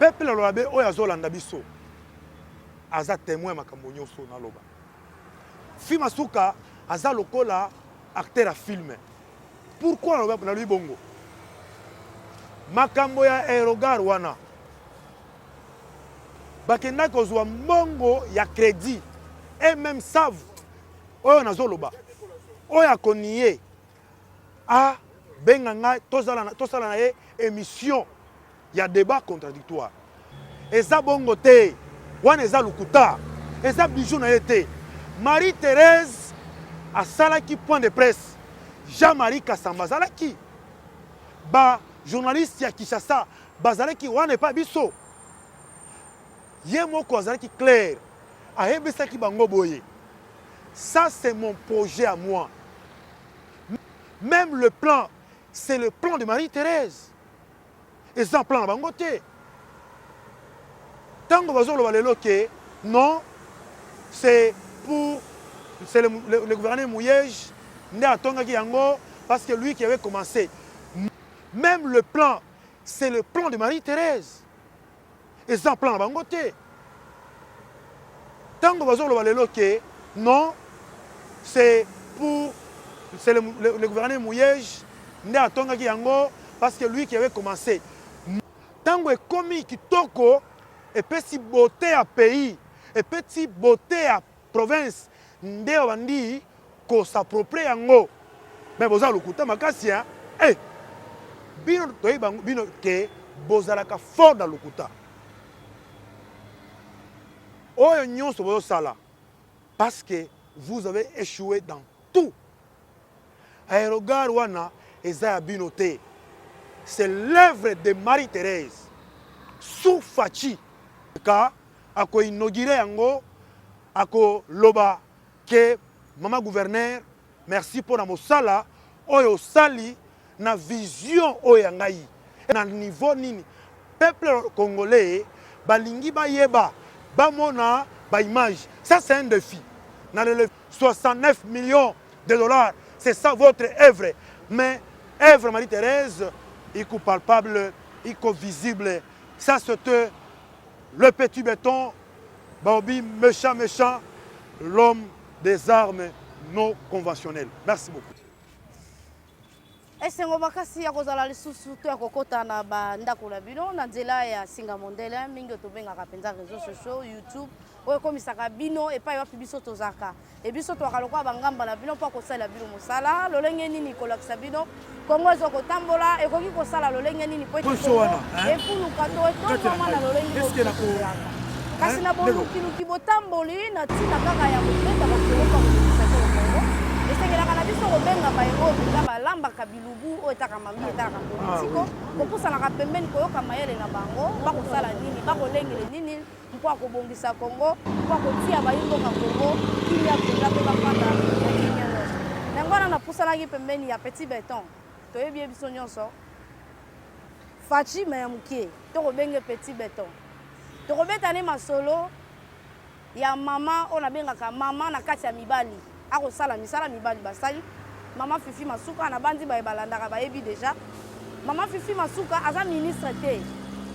peuple lobe oyo azolanda biso aza témoin makambo nyonso na loba film asuka aza lokola acteur à film pourquoi loba na lui bongo makambo ya Aerogar wana bakenda kozwa mbongo ya crédit et même savent oyo nazoloba oyo akonie a benganga tosala na ye émission ya débat contradictoire eza bongo te wana eza lukuta eza bijou na ye te Marie-Thérèse asalaki point de presse Jean-Marie Kassamba azalaki ba journaliste ya Kinshasa bazalaki wana epa biso ye moko azalaki clair ayebisaki bango boye ça c'est mon projet à moi même le plan c'est le plan de Marie-Thérèse et ça plan na bango te tango bazoloba lelo ke non c'est pour le gouverneur Mouyej nde atongaki yango parce que lui qui avait commencé même le plan c'est le plan de Marie-Thérèse et ça plan na bango te tango bazoloba lelo ke non c'est pour le gouverneur Mouyej nde atongaki yango parce que lui qui avait commencé tango ekomi kitoko epesi beauté à pays epesi beauté à province nde bandi ko s'approprier yango mais boza lokuta makasi hein bino toyeba bino ke bozalaka fort dans lokuta oyo nyonso bozosala parce que vous avez échoué dans tout Aerogar wana eza ya bino te c'est l'œuvre de Marie-Thérèse sous Fachi ka ako inauguré yango ako loba ke mama gouverneur merci pour na mosala oyo sali na vision oyo ngai na niveau nini peuple congolais balingi bayeba bamona ba image ça c'est un défi na le 69 millions de dollars c'est ça votre œuvre mais œuvre Marie-Thérèse iko palpable iko visible ça c'est le petit béton Baobi méchant l'homme des armes non conventionnelles merci beaucoup esengo makasi ya kozala lisusu to ya kokota na bandako na bino na nzela ya singa mondele mingi tobengaka penza réseaux sociaux YouTube oyo komisaka bino epai wapi biso tozaka e biso to akaloka bangamba na bino pa kosala bino mosala lolenge nini kolakisa bino Kongo ezokotambola ekoki kosala lolenge nini po efuluka to etomama na lolenge kasi na bolukiluki botamboli na ntina kaka ya kobeta bakoloka komisaka Kongo esengelaka na biso kobenga bayango mpenza balambaka bilubu oyo etaka mami etaka politiko kopusanaka pembeni koyoka mayele na bango bakosala nini bakolengele nini mpo akobongisa Kongo mpo akotia bayimboka Kongo kimia mpenza mpe bafanda na kimia nyonso yango wana napusanaki pembeni ya petit béton toyebi ye biso nyonso Fachi me ya mokie tokobenge petit béton tokobetane masolo ya mama oyo nabengaka mama na kati ya mibali akosala misala mibali basali mama Fifi Masuka na bandi balandaka bayebi déjà mama Fifi Masuka aza ministre te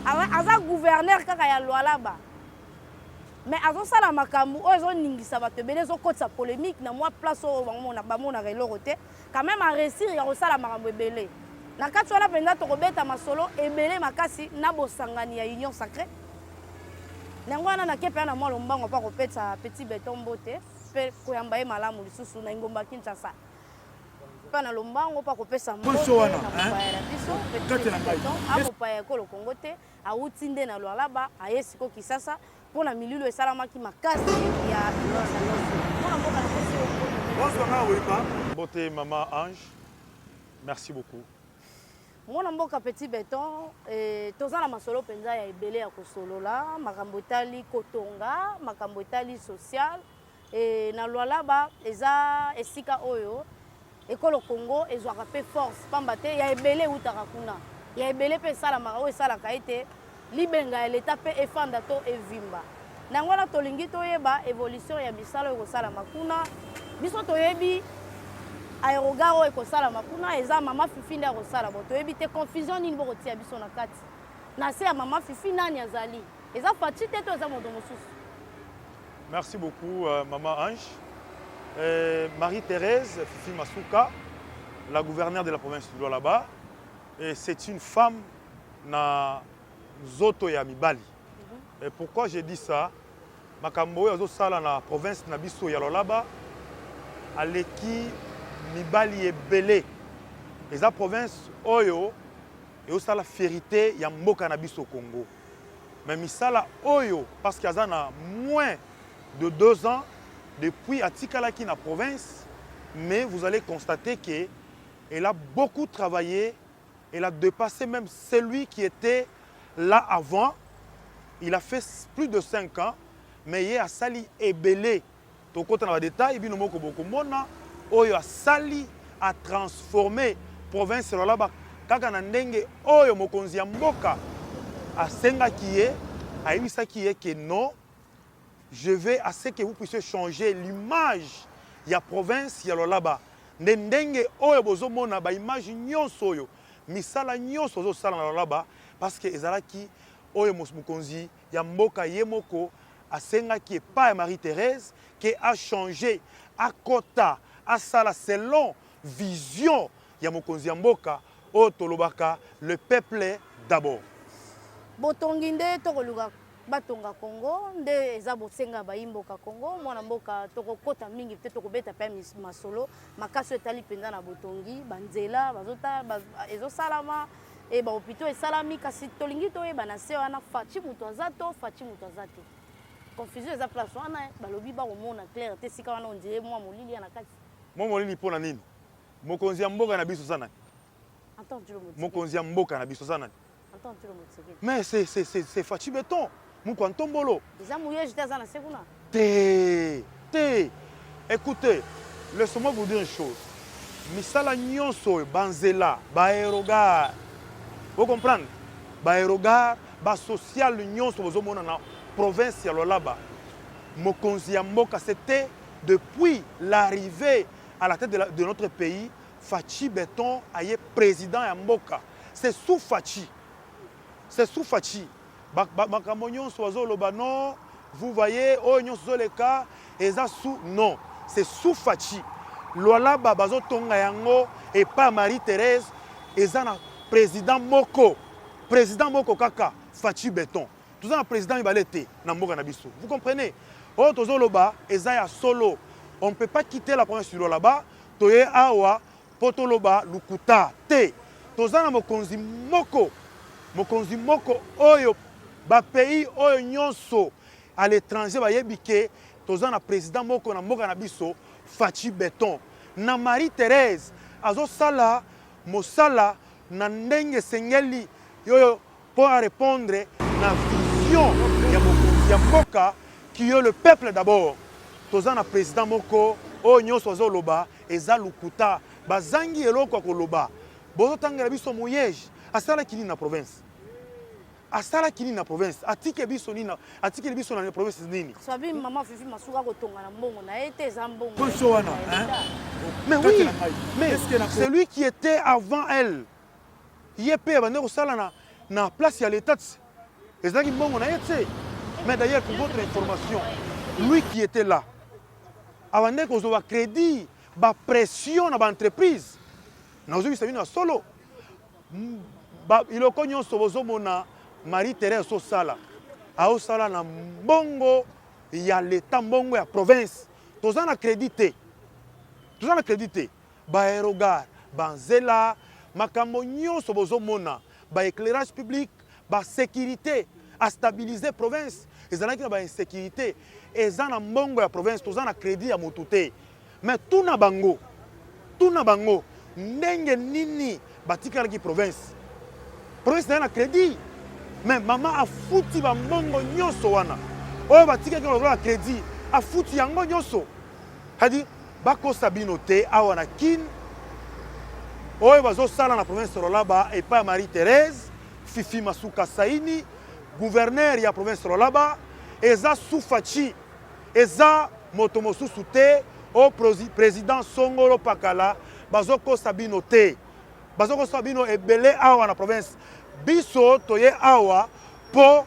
aza gouverneur kaka ya Lualaba mais azosala makambo oyo ezoningisa bato ebele ezokotisa polémique na mwa place oyo bamonaka eloko te quand même aresir ya kosala makambo ebele na kati wana mpenza tokobeta masolo ebele makasi na bosangani ya union sacrée nango wana nakepe na mwa lombango mpo kopetisa petit béton mbote mpe koyamba ye malamu lisusu na ingomba Kinshasa mpa na lombango mpo kopesa mbote na mopaya na biso petit béton amopaya ekolo Kongo te awuti nde na Lualaba aye siko Kinshasa mpo na milulu esalamaki makasi ya mpona mboka na kosi Beauté maman Ange merci beaucoup mwana mboka petit béton toza na masolo penza ya ebele ya kosolola makambo etali kotonga makambo etali social na Lualaba eza esika oyo ekolo Kongo ezwaka pe force pamba te ya ebele eutaka kuna ya ebele mpe esalamaka oyo esalaka ete libenga ya leta mpe efanda to evimba nango wana tolingi toyeba évolution ya misala oyo ekosalama kuna biso toyebi Aerogar oyo ekosalama kuna eza mama Fifi nde akosala bo toyebi te confusion nini bokotia biso na kati na se ya mama Fifi nani azali eza Fachi te to eza moto mosusu. Merci beaucoup, Maman Ange. Marie-Thérèse Fifi Masuka, la gouverneure de la province du Lualaba. Et c'est une femme na Zoto ya Mibali. Et pourquoi j'ai dit ça? Makambo oyo azosala na province na biso ya Lualaba aleki Mibali ebele. Eza province oyo eosala férité ya mboka na biso Congo. Mais misala oyo parce qu'il y a moins de 2 ans depuis Atikalaki na province, mais vous allez constater qu'elle a beaucoup travaillé, elle a dépassé même celui qui était là avant. Il a fait plus de 5 ans, mais il a sali ebele. Toko dans le détail, il moko boko mona oyo a sali a transformé province là-bas kaka na ndenge oyo mokonzi ya mboka asenga kiye ayibisa kiye que non. Je vais à ce que vous puissiez changer l'image de la province ya Lualaba. Ndenge oyo bozomona ba image nyonso oyo misala nyonso zo sala na Lualaba parce que ezalaki oyo mokonzi ya mboka yemoko asenga qui est pas Marie-Thérèse qui a changé à kota à sala selon vision ya mokonzi ya mboka oyo tolobaka le peuple d'abord. Botongi nde tokoluka batonga Congo nde eza bosenga bayimboka Congo mwana mboka tokokota mingi te tokobeta pe masolo makaso etali penza na botongi banzela bazota ezosalama e ba hôpitaux esalami kasi tolingi toyeba na se wana Fachi mutu azato Fachi mutu azate confusion eza place wana balobi bakomona clair te sika wana ondire mwa molili ya na kati mwa molili mpona nini mokonzi ya mboka na biso sana mokonzi ya mboka na biso sana mais c'est Fachi Beton Moukou Ntombolo. Écoutez, laissez-moi vous dire une chose. Misala nyonso banzela, baerogar. Vous comprenez? Baerogar, ba social nyonso bozomona na province ya Lualaba. Mokonzi ya mboka c'était depuis l'arrivée à la tête de notre pays, Fachi Beton aye président ya mboka. C'est sous Fachi. C'est sous Fachi. Non, vous voyez, non, c'est sous Fachi. Lualaba bazo tonga yango et pas Marie-Thérèse, ezana président Moko kaka Fachi Beton. Tout ça président Ibalete na mboka na biso. Vous comprenez? Oh tozoloba ezaya solo. On ne peut pas quitter la province du Lualaba, toye awa potoloba lukuta te. Tozana mokonzi moko oyo ba pays oyo nyonso à l'étranger ba yebike tozana président moko na mboka na biso Fachi Beton na Marie-Thérèse azosala mosala na ndenge sengeli yoyo pour répondre na vision ya mboka qui est le peuple d'abord tozana président moko oyo nyonso azoloba eza lukuta bazangi eloko koloba bozotangela biso moyege asala kini na province asala kini na province atike biso nina atike biso na province nini sabi mama Fifi Masuka kotonga na mbongo na ete za mbongo mais oui mais celui qui était avant elle yepé bande ko sala na place ya l'état ezaki mbongo na ete mais d'ailleurs pour votre information lui qui était là avant ko zo ba crédit ba pression na ba entreprise na ozo bisabina solo ba iloko nyonso bozomona Marie-Thérèse Osala aosala na mbongo ya l'état mbongo ya province tozana crédité ba aérogar banzela makambo nyonso bozomona ba éclairage public ba sécurité à stabiliser province ezalaki na ba insécurité ezana mbongo ya province tozana crédit ya motuté mais tuna bango ndenge nini batikalaki province na crédit mais maman a foutu ba mbongo nyonso wana oyo batikaki na crédit a foutu yango nyonso hadi bakosa bino te awa na kin oyo bazosala na province Lualaba et pas Marie-Thérèse Fifi Masuka Saini gouverneur ya province Lualaba eza sous Fachi eza moto mosusu te au président Songolo Pakala bazokosa bino te bazokosa bino ebele awa na province biso toye awa pour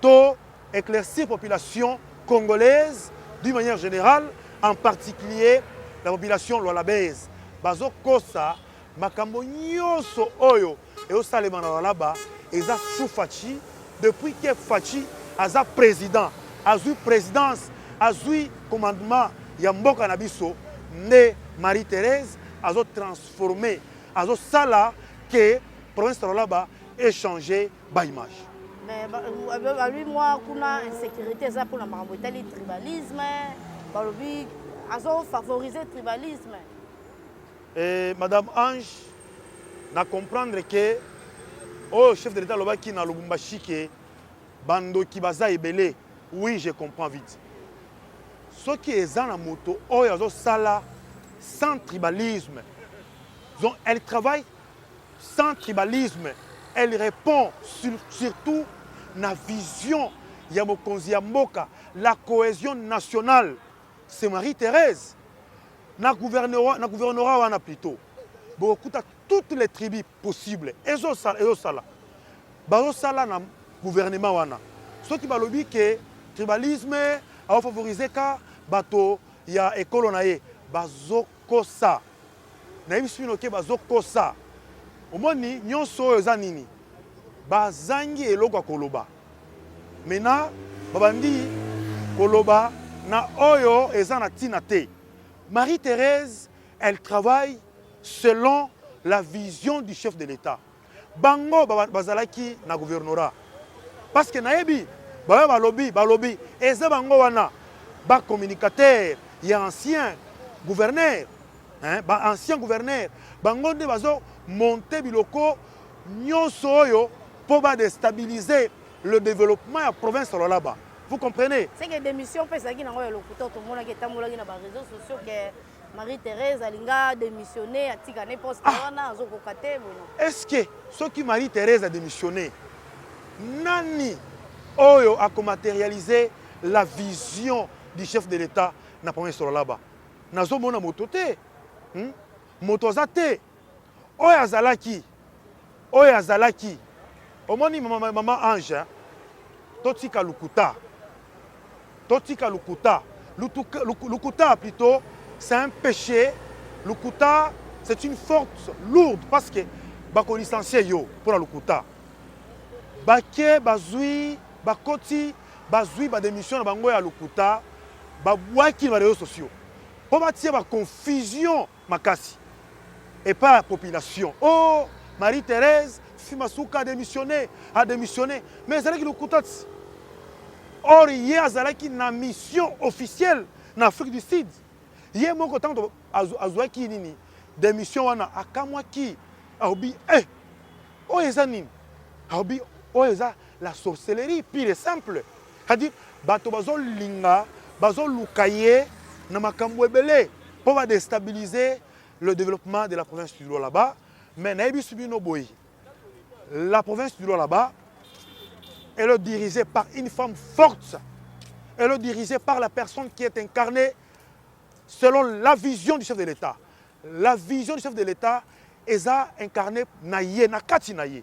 to éclaircir population congolaise d'une manière générale, en particulier la population lualabaise. Bazo kosa makambo nyonso oyo et au salema na lualaba eza sous Faci depuis que Faci aza président, azui présidence, azui commandement ya mboka na biso ne Marie-Thérèse azo transformé, azo sala que province de lualaba échanger ba image. Mais lui moi kuna insécurité ça pour la marabouterie tribalisme, balobi azo favoriser tribalisme. Et Madame Ange, na comprendre que oh chef de l'État lobaki na Lubumbashi que bando ki baza ebele, oui je comprends vite. Ce qui est dans la moto, oh yazo sala sans tribalisme. Donc elle travaille sans tribalisme. Elle répond surtout na vision ya mokonzi ya mboka, la cohésion nationale. C'est Marie-Thérèse. Na gouvernorat wana plutôt. Beaucoup toutes les tribus possibles. Ezo sala. Bazo sala na gouvernement wana. Ce qui balobi que tribalisme a favorisé ka bato ya ekolo na ye. Bazo kosa. Na yebisino ke bazo kosa. Omoni nyonso oyo eza nini bazangi eloko ya koloba mena babandi koloba na oyo eza na ntina te. Marie-Thérèse, elle travaille selon la vision du chef de l'État. Bango bazalaki na gouvernorat parce que nayebi balobi eza bango wana ba communicateur ya ancien gouverneur ancien gouverneur bango nde bazo monter biloko nyonso oyo pour déstabiliser le développement de la province de lualaba. Vous comprenez? C'est que démission peut ça qui n'a pas le couteau tout le monde qui est dans les réseaux sociaux que Marie-Thérèse a démissionné à Tigane poste wana azokokate bono. Est-ce que ce qui Marie-Thérèse a démissionné nani oyo a matérialisé la vision du chef de l'État dans la province de lualaba? Nazo mona moto te. Moto za te. Oyo azalaki omoni maman Ange totika lukuta lukuta plutôt c'est un péché. Lukuta c'est une force lourde parce que bako licencié yo pour la lukuta bake bazui bakoti bazui ba démission na bango ya lukuta babwaki na réseaux sociaux pour batie ba confusion makasi et pas la population. Oh, Marie-Thérèse, Fimasuka a démissionné. Mais elle a dit que or, il y a une mission officielle en Afrique du Sud. Il y a mon temps de qui démission à Kamwaki. Aobi, oh, Ezanin. Aobi, oh, la sorcellerie pire et simple. C'est-à-dire, bato bazol linga, bazol lukaye, na makambo ebele pour déstabiliser le développement de la province du lualaba. Mais la province du lualaba, elle est dirigée par une femme forte. Elle est dirigée par la personne qui est incarnée selon la vision du chef de l'État. La vision du chef de l'État est incarnée naïe, nakati naïe.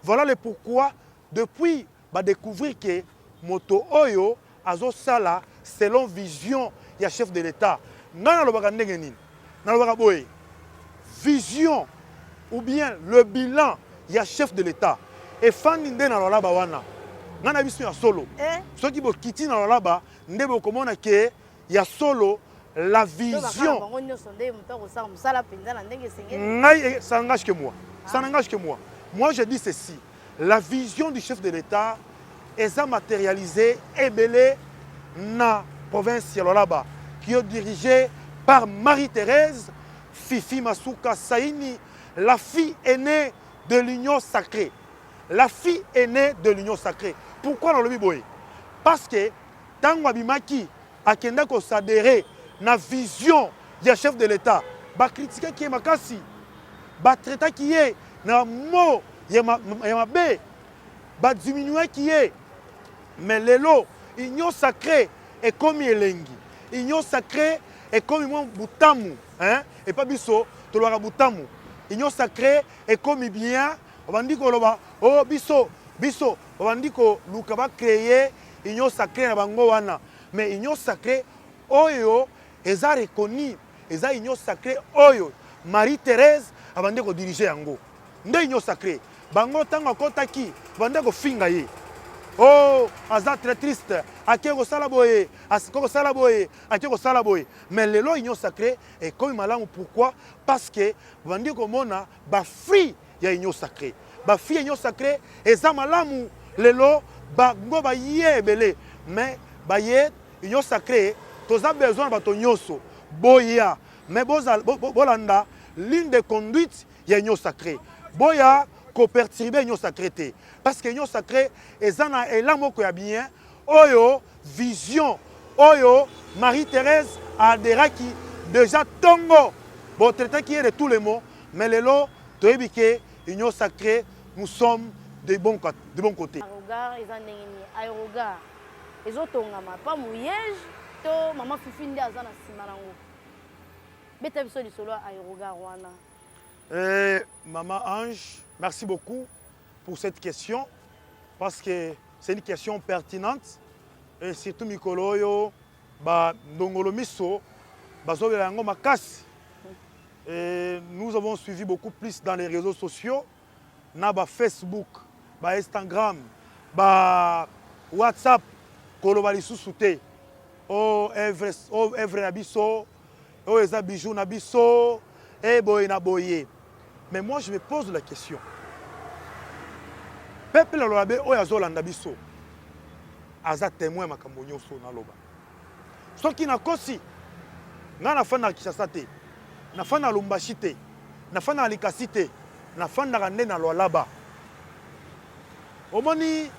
Voilà le pourquoi, depuis, découvrir que Moto Oyo azo sala selon vision du chef de l'État. Nana lo baka ndenge nini? Nana lo baka boye. Vision ou bien le bilan, il y a chef de l'État. Et Fandi nde na lualaba wana. Ngana biso ya solo. Ceux qui bo kiti na lualaba, nde bo komona ke ya solo la vision. Ça n'engage que moi. Ça n'engage que moi. Moi je dis ceci. La vision du chef de l'État est matérialisée et belée na province ya lualaba qui est dirigée par Marie-Thérèse Fifi Masuka Saini, la fille aînée de l'union sacrée. La fille aînée de l'union sacrée. Pourquoi dans le Bible? Parce que tant Wabimaki a s'adhérer à la vision du chef de l'État, ba critiquer qui est makasi, ba traiter qui est na mot yamabe, ba diminuer qui est. Mais l'élo, l'union sacrée est comme elengi. L'union sacrée est comme Boutamu, hein? Et pas biso, to lo Boutamu. L'union sacrée est comme bien babandi koloba oh biso biso babandi koluka bacréer union sacrée na bango wana. Mais union sacrée oyo eza reconnu, eza union sacrée oyo Marie-Thérèse abandi ko diriger yango. Nde union sacrée bango tango akotaki bandi ko finga ye. Oh, aza très triste. Akeko salaboye, askoko salaboye, akeko salaboye. Mais lelo union sacrée est comme malamu. Pourquoi? Parce que bandi ko mona ba free ya union sacrée. Ba free union sacrée eza malamu lelo ba ngo ba yebele. Mais ba ye union sacrée toza besoin ba to nyoso boya. Mais bolanda ligne de conduite ya union sacrée. Boya ko perturber union sacrée. Parce que union sacrée ezana elamoko ya bien oyo vision oyo Marie-Thérèse a adéraki déjà tongo bon traité qui est de tous les mots mais lelo toyebike union sacrée nous sommes de bons côtés. Regard ezandengeni aérogar ezotongama pas mouillage to maman Fifi nde azana simanango beta biso lisolo aérogar wana. Maman Ange, merci beaucoup pour cette question, parce que c'est une question pertinente, et surtout Mikoloyo, Ndongolo Miso, Bazobelango Makas. Nous avons suivi beaucoup plus dans les réseaux sociaux, na Facebook, Instagram, WhatsApp, Kolobali Sousouté, Evre Nabiso, Eza Bijou Nabiso, et Boye Naboye. Mais moi je me pose la question. Peuple lolobe oyo azolanda biso aza témoin makambo nyonso na loba soki nakosi nga nafanda na Kinshasa te nafanda na Lubumbashi te nafanda na Likasi te nafandaka nde na Lualaba omoni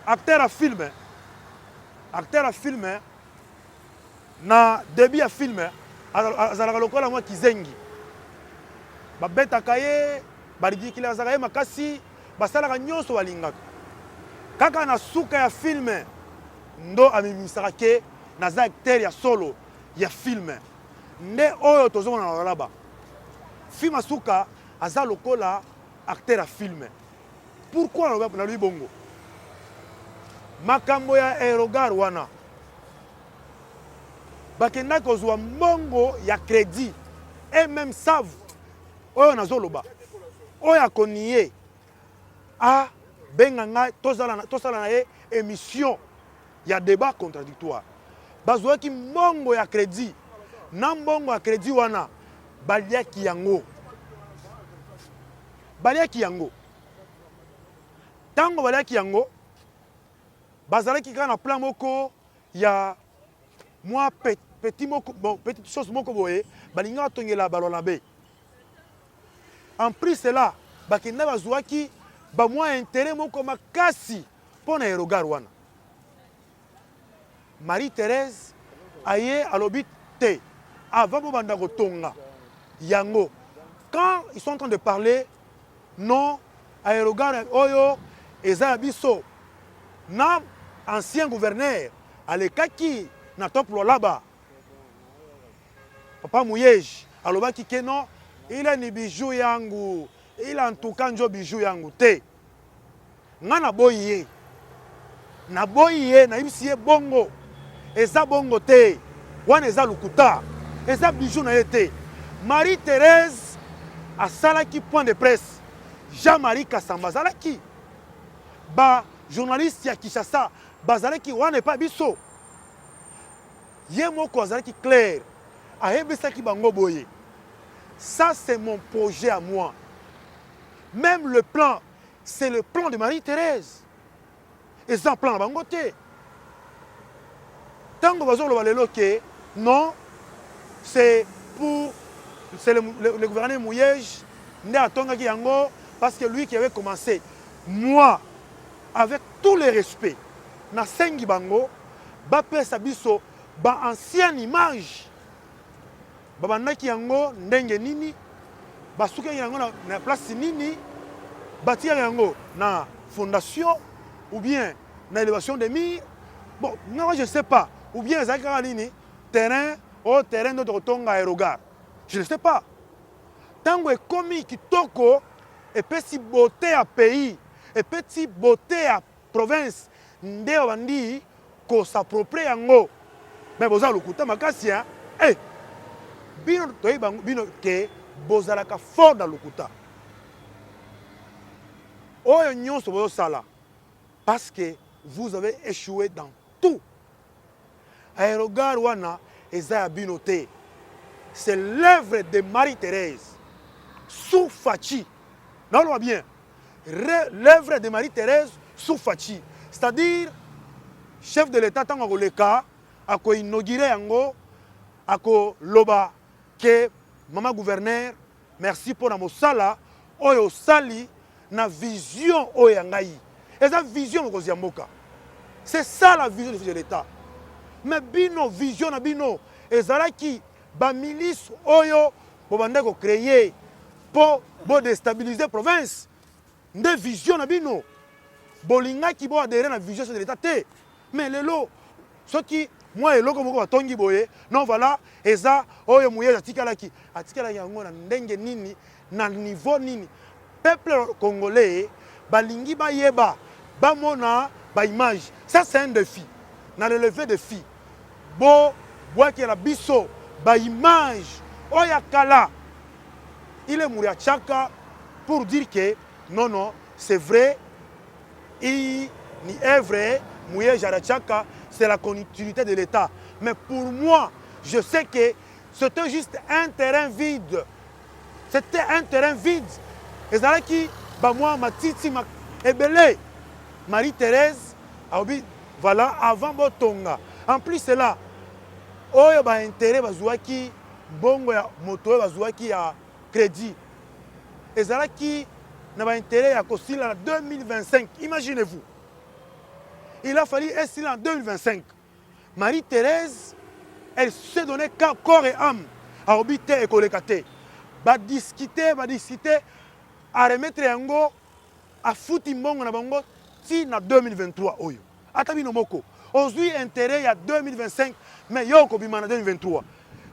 acteur à film na début ya film azalaka lokola mwa kizengi babetaka ye baridikile azalaka ye makasi basalaka nyonso balingaka kaka na suka ya filme ndo amimisaka ke naza acteur ya solo ya filme nde oyo tozomona na Lualaba film asuka aza lokola acteur ya filme. Pourquoi na lui bongo makambo ya aérogar wana bakenda kozwa mbongo ya crédit et même savent oyo nazoloba oyo akoniye a benganga tosala na ye émission ya débat contradictoire bazwaki mbongo ya crédit na mbongo ya crédit wana baliaki yango tango baliaki yango bazalaki kaka na plan moko ya mwa petite chose moko boye balinga batongela balolabe en plus cela bakenda bazwaki bamwa intérêt moko makasi mpo na aérogar wana. Marie-Thérèse aye alobi te avant bobanda kotonga yango quand ils sont en train de parler non aérogar oyo eza ya biso na ancien gouverneur alekaki na top Lualaba Papa Mouyeji alobaki ke non ila ni bijou yangu ila ntuka njo bijou yangu te nga naboyi ye nayebisi ye bongo eza bongo te wana eza lukuta eza bijou na ye te. Marie-Thérèse asalaki point de presse Jean-Marie Kassamba azalaki ba journaliste ya Kinshasa bazalaki wana epa biso ye moko azalaki clair ayebisaki bango boye ça c'est mon projet à moi. Même le plan, c'est le plan de Marie-Thérèse. Et c'est un plan à bangoté. Tant que vous avez le non, c'est pour le gouverneur Mouyej, parce que lui qui avait commencé. Moi, avec tous les respects, na sengi bango, bapé sabiso, ba ancienne image. Babandaki yango ndenge nini basuka yango na place nini bâtir yango na fondation ou bien na élévation des murs bon moi je sais pas ou bien ezaka nini terrain au terrain de tonga aérogar je ne sais pas tango ekomi kitoko et petit beauté à pays, et petit beauté à province, nde bandi ko s'approprier yango. Mais boza lokuta makasi hein. Eh, bino toyi bino ke bozalaka fort dans lokuta. Oyo nyonso bozo sala parce que vous avez échoué dans tout. Aérogare wana eza ya bino te. C'est l'œuvre de Marie-Thérèse Souffachi. Non, non, bien. L'œuvre de Marie-Thérèse Souffachi. C'est-à-dire, chef de l'État, tant que l'État, a inauguré yango, a loba, que maman gouverneur, merci pour la mosala, oyo sali, na vision oyangai. Et cette vision, c'est ça la vision de l'État. Mais bino, vision na bino, et zalaki, ba milice oyo, pour créer, pour déstabiliser la province. Nde vision na bino. Bolinga ki bo adhérer na vision de l'État te. Mais lelo, ce qui moi eloko moko batongi boye, non voilà, eza oyo muye atikalaki yango na ndenge nini, na niveau nini. Peuple congolais balingi ba yeba, ba mona ba image. Ça c'est un défi. Na le lever défi. Bo boaki la biso ba image oya kala. Il est mouru à Tchaka pour dire que non, non, c'est vrai, il est vrai, Mouye Jarachaka, c'est la continuité de l'État. Mais pour moi, je sais que c'était juste un terrain vide. C'était un terrain vide. Et ça qui, bah moi, ma titi, ma ebele, Marie-Thérèse, voilà, avant Botonga. En plus, c'est là, oyo ba intérêt bazouaki, bongo ya moto bazouaki ya crédit. Et ça qui n'a pas intérêt à construire en 2025. Imaginez-vous. Il a fallu essayer en 2025. Marie-Thérèse, elle s'est donnée corps et âme à habiter et collecter. Va discuter, à remettre yango, à foutre mbongo na bango, si na 2023 oyo. Atabi no moko. Aujourd'hui intérêt à 2025, mais yoko bima na 2023.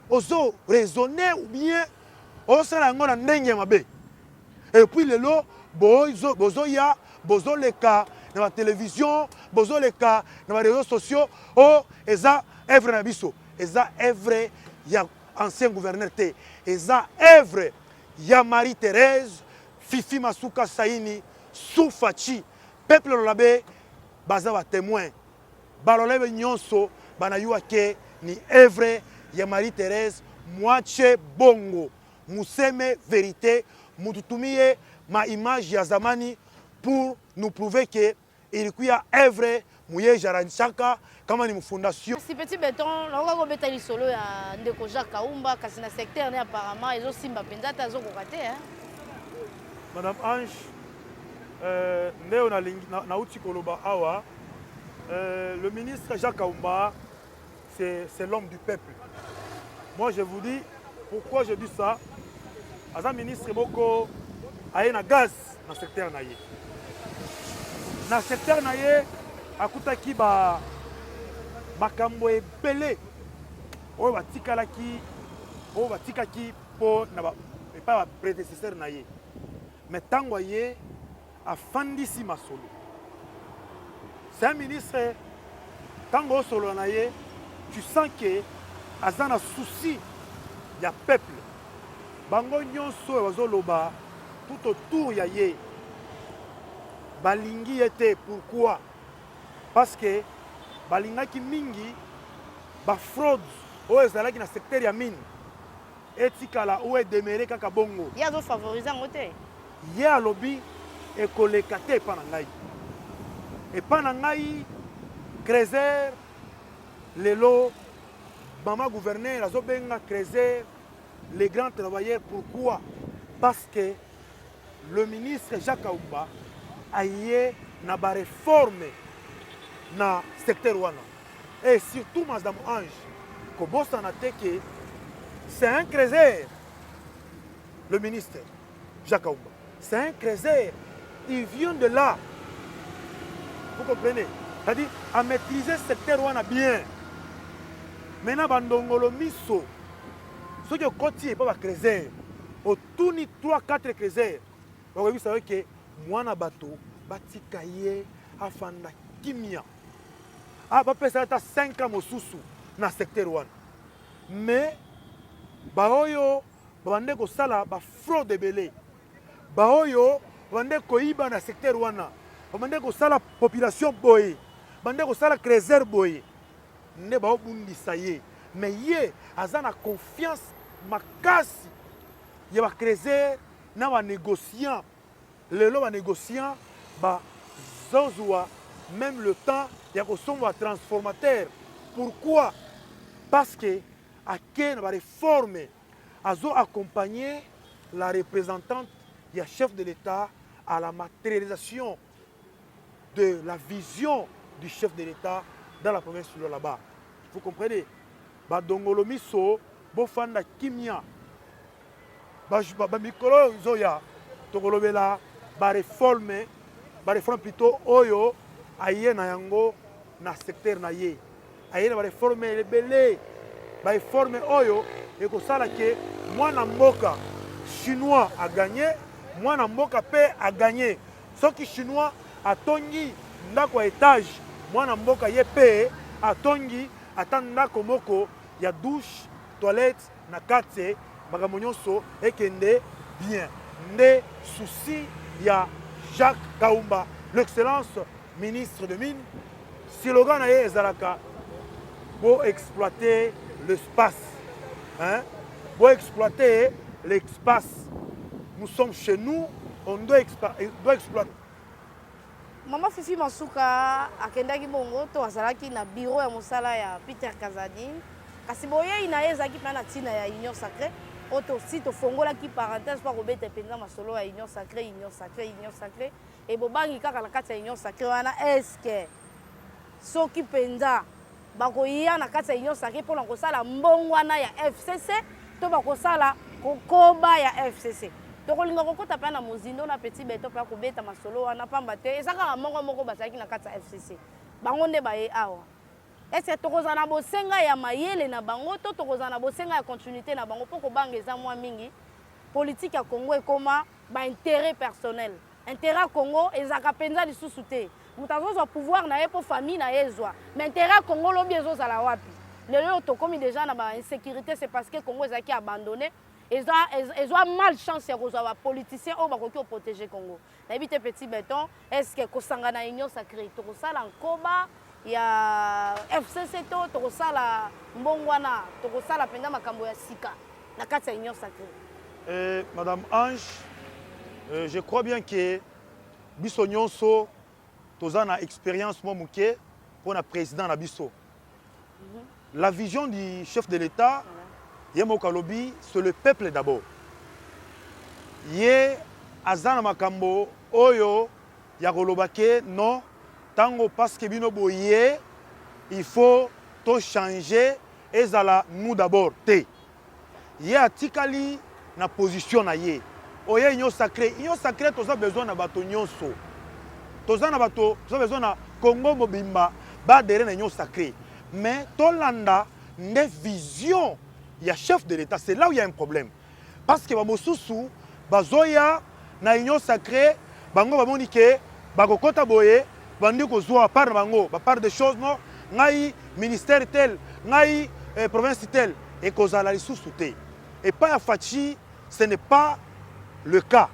Ozo raisonner ou bien osala yango na ndenge mabe. Et puis le lot, bozo ya, bozo le cas dans la télévision, bozo le cas dans les réseaux sociaux, oh, eza œuvre na biso, eza œuvre ya ancien gouverneur te, eza œuvre ya Marie-Thérèse, Fifi Masuka Saini, Souffachi, peuple lolabe, baza ba témoin, balolebe nyonso, banayua ke ni œuvre ya Marie-Thérèse, moitié bongo, museme vérité, mututumie ma image ya zamani pour nous prouver que il y a œuvre mouye Jaranchaka kama ni fondation. Si petit béton, on va mettre les solo ya ndeko Jacques Kaumba kasi na secteur ne apparemment ils ont simba penza ta zo kokate hein. Madame Ange ndeo na uti koloba awa le ministre Jacques Kaumba c'est l'homme du peuple. Moi je vous dis pourquoi je dis ça. Aza ministre boko aye na gaz na secteur na ye. Na secteur na ye akutaki ba makambo ebele oyo batikalaki oyo batikaki po na ba epa ba prédécesseur na ye. Mais tango ye afandisi masolo. C'est un ministre tango solo na ye, tu sens que aza na souci ya peuple. Bango nyonso bazoloba tout autour ya ye balingi ete. Pourquoi? Parce que balingaki mingi ba fraude oyo ezalaki na secteur ya mine etikala oyo edemere kaka bongo ye azofavorize yango te. ye alobi ekoleka te epa na ngai. Epa na ngai Crézer lelo mama gouverneur azobenga Crézer les grands travailleurs. Pourquoi? Parce que le ministre Jacques Kaumba a eu na ba réforme na secteur wana. Et surtout Madame Ange, Kobosa na teke, c'est un Crézer, le ministre Jacques Kaumba. C'est un Crézer. Il vient de là. Vous comprenez? C'est-à-dire à maîtriser ce secteur wana bien. Maintenant bandongolo miso. Ce qui est côté pas Crézer. Au tout ni 3-4 Crézer. Vous savez que moi na bateau batika ye afanda kimia. Ah ba pesa ta 5 ans mosusu na secteur 1. Mais baoyo bande ko sala ba fraude belé. Baoyo bande ko iba na secteur 1. Bande ko sala population boye. Bande ko sala creuser boye. Ne ba obundisa ye. Mais ye azana confiance makasi. Ye ba creuser na ba négociant. Lelo ba négociant ba zozwa même le temps ya ko somba transformateur. Pourquoi? Parce que à quelle réforme azo accompagner la représentante du chef de l'État à la matérialisation de la vision du chef de l'État dans la province de là-bas. Vous comprenez? Badongolo miso bofanda kimia. Ba mikolo zoya tokolobela ba réforme plutôt oyo aye na yango na secteur na ye. Aye na ba réforme lebele. Ba réforme oyo ekosala ke mwana mboka chinois a gagné, mwana mboka pe a gagné. Soki chinois atongi ndako étage, mwana mboka ye pe atongi atandako moko ya douche, toilette na kate makambo nyonso ekende bien. Nde souci ya Jacques Kaumba, l'excellence ministre de Mines, slogan na ye ezalaka pour exploiter l'espace. Hein? Pour exploiter l'espace. Nous sommes chez nous, on doit exploiter. Maman Fifi Masuka akendaki bongo to azalaki na bureau ya mosala ya Peter Kazadi. Kasi boye ina ezaki na tina ya Union Sacrée. Auto site fongolaki parenthèse pa kobeta penza masolo ya Union Sacrée, Union Sacrée, Union Sacrée. Et bobangi kaka na kati ya Union Sacrée wana est-ce soki penza bakoya na kati ya Union Sacrée pour kosala mbongwana ya FCC to bakosala kokoba ya FCC. Tokolinga kokota pa na mozindo na petit beto pa kobeta masolo wana pamba te ezaka moko basaki na kati ya FCC. Bango nde baye awa. Est-ce que tokozana bosenga ya mayele na bango to tokozana bosenga ya continuité na bango poko banga eza mwa mingi politique ya Congo ekoma ba intérêt personnel. Intérêt Congo ezaka penza lisusu te. Mutazozo pouvoir na ye po famille na yezwa. Mais intérêt Congo lobi ezozala wapi? Lelo tokomi déjà na ba insécurité c'est parce que Congo ezaki abandonné. Ils ont mal chance de avoir des politiciens qui protéger le Congo. N'habite petit béton, est-ce que Kosanga na Union Sacrée, Tokosala en Koba, il y a FCC, Tokosala Mbongwana, Tokosala Penda Makambo ya Sika, na kati Union Sacrée. Madame Ange, je crois bien que Bisso Nyonso, Tozana expérience Momuke pour le président na Bisso. La vision du chef de l'État, Yemo Kalobi, c'est le peuple d'abord. Yé Azana Makambo, Oyo, Yakolobake, non, tango parce que bino boye, il faut tout changer, et zala nous d'abord, te. Yé atikali na position na yé. Oye Union Sacrée, toza besoin na bato nyonso. Toza na bato, toza besoin na Congo Mobimba, ba derrière na Union Sacrée. Mais Tolanda, ne vision. Il y a chef de l'État, c'est là où il y a un problème. Parce que Bamosusu, Bazoya, na Union Sacrée, Bango Bamonike, Bagokota Boye, Bandiko Zoa, par Bango, part des choses, non, Naï, ministère tel, Naï, province tel, et Kozala les sous-soutés. Et pas à Fachi, ce n'est pas le cas.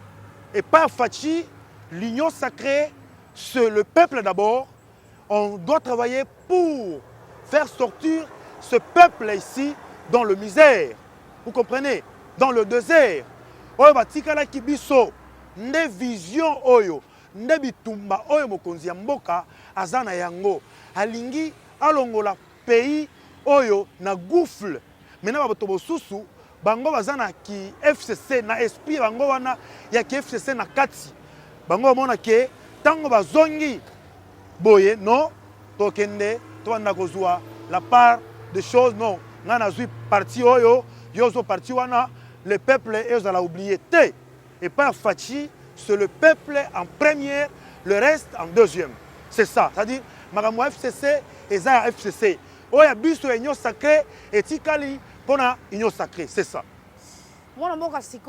Et pas à Fachi, l'Union Sacrée, c'est le peuple d'abord. On doit travailler pour faire sortir ce peuple ici dans le misère, vous comprenez, dans le désert. Oyo batikala kibiso, nde vision oyo, nde bitumba oyo mokonzi ya mboka azana yango, alingi alongola pays oyo na gouffle. Maintenant bato bosusu, bango bazana ki FCC na esprit bango wana ya ki FCC na kati. Bango bamona ke tango bazongi boye non, tokende tobanda kozwa la part des choses non. Nana zui parti oyo, yozo parti wana, le peuple est à oublier. Et pas Fachi, c'est le peuple en première, le reste en deuxième. C'est ça. C'est-à-dire, Magamou FCC et Zaya FCC. Oya biso Union Sacrée et Tikali pour la Union Sacrée. C'est ça. Moi, je suis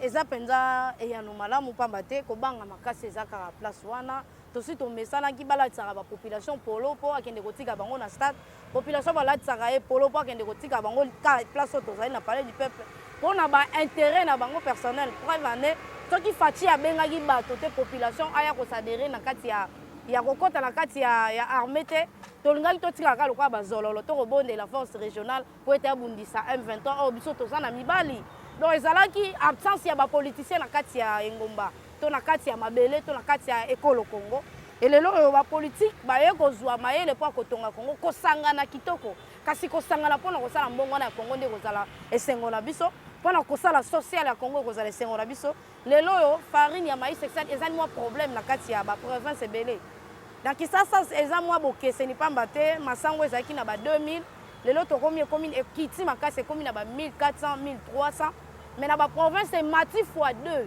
eza penza eyano malamu pamba te kobanga makasi eza kaka place wana tosi tomesanaki balatisaka bapopulation polo mpo akende kotika bango na stade population balatisaka ye polo mpo akende kotika bango place oyo tozali na palais du peuple mpo na baintérêt na bango personnel preuve ane soki faci abengaki bato te population aya kosadere na kati ya kokota na kati ya armée te tolingaki totikaka lokola bazololo tokobondela force régionale mpo ete abundisa M23 oyo biso toza na mibali donc ezalaki absence ya bapoliticien na kati ya engomba to na kati ya mabele to na kati ya ekolo Congo elelo oyo bapolitique baye kozwa mayele mpo akotonga Congo kosangana kitoko kasi kosangana mpona kosala mbongwana ya Congo nde kozala esengo na biso mpona kosala social ya Congo ekozala esengo na biso lelo oyo farine ya maïs exade ezali mwa problème na kati ya baprovince ebele na Kisasa eza mwa bokeseni pamba te masango ezalaki na ba 2000 lelo tokomi ekomi ekiti makasi ekomi na ba 1400 1300 mais na baprovince emati fois 2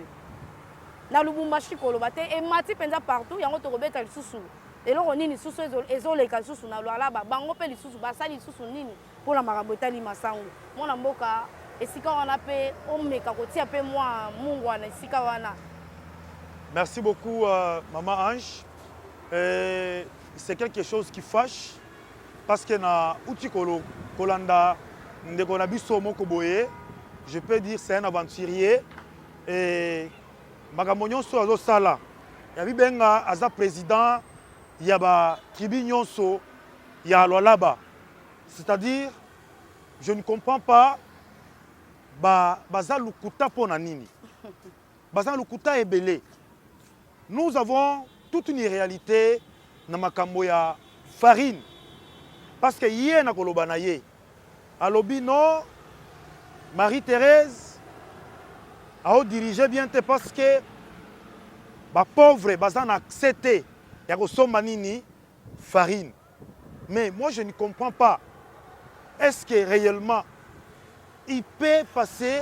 na Lubumbashi koloba te emati mpenza partout yango tokobeta lisusu eloko nini lisusu ezoleka lisusu na Lualaba bango mpe lisusu basali lisusu nini mpona makambo etali masango mwana mboka esika wana mpe omeka kotia mpe mwa mungu wana esika wana. Merci beaucoup Maman Ange. C'est quelque chose qui fâche parce que na uti kolanda ndeko na biso moko boye je peux dire c'est un aventurier et makambo nyonso azosala ya bibenga aza président ya ba tribu nyonso ya Lualaba, c'est-à-dire je ne comprends pas baza lukuta pona nini baza lukuta ebele. Nous avons toute une réalité na makambo ya farine parce que yé na koloba na ye alobi no Marie-Thérèse a dirigé bien te parce que ba pauvre bazan accepté ya kosomba nini farine. Mais moi je ne comprends pas, est-ce que réellement il peut passer,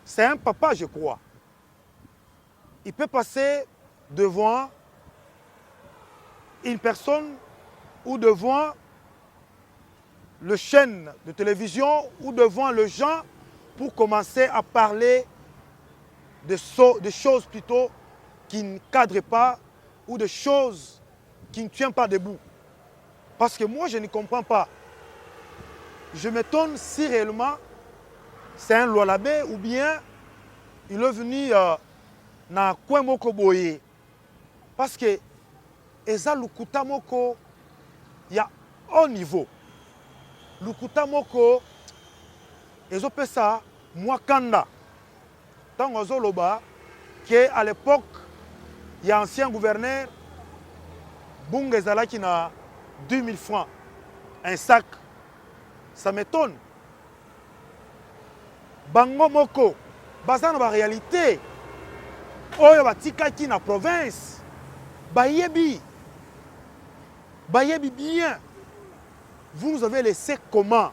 c'est un papa je crois, il peut passer devant une personne ou devant le chaîne de télévision ou devant le gens pour commencer à parler de choses plutôt qui ne cadrent pas ou de choses qui ne tiennent pas debout. Parce que moi je ne comprends pas. Je m'étonne si réellement c'est un Lualabé ou bien il est venu na coin moko boye. Parce que eza lukuta moko ya haut niveau. Lukuta moko ezopesa mwakanda. Tango zoloba que à l'époque il y a un ancien gouverneur Bunga ezalaki na 2000 francs un sac. Ça m'étonne. Bango moko baza na ba réalité oyo batikaki na province bayebi bien. Vous nous avez laissé comment?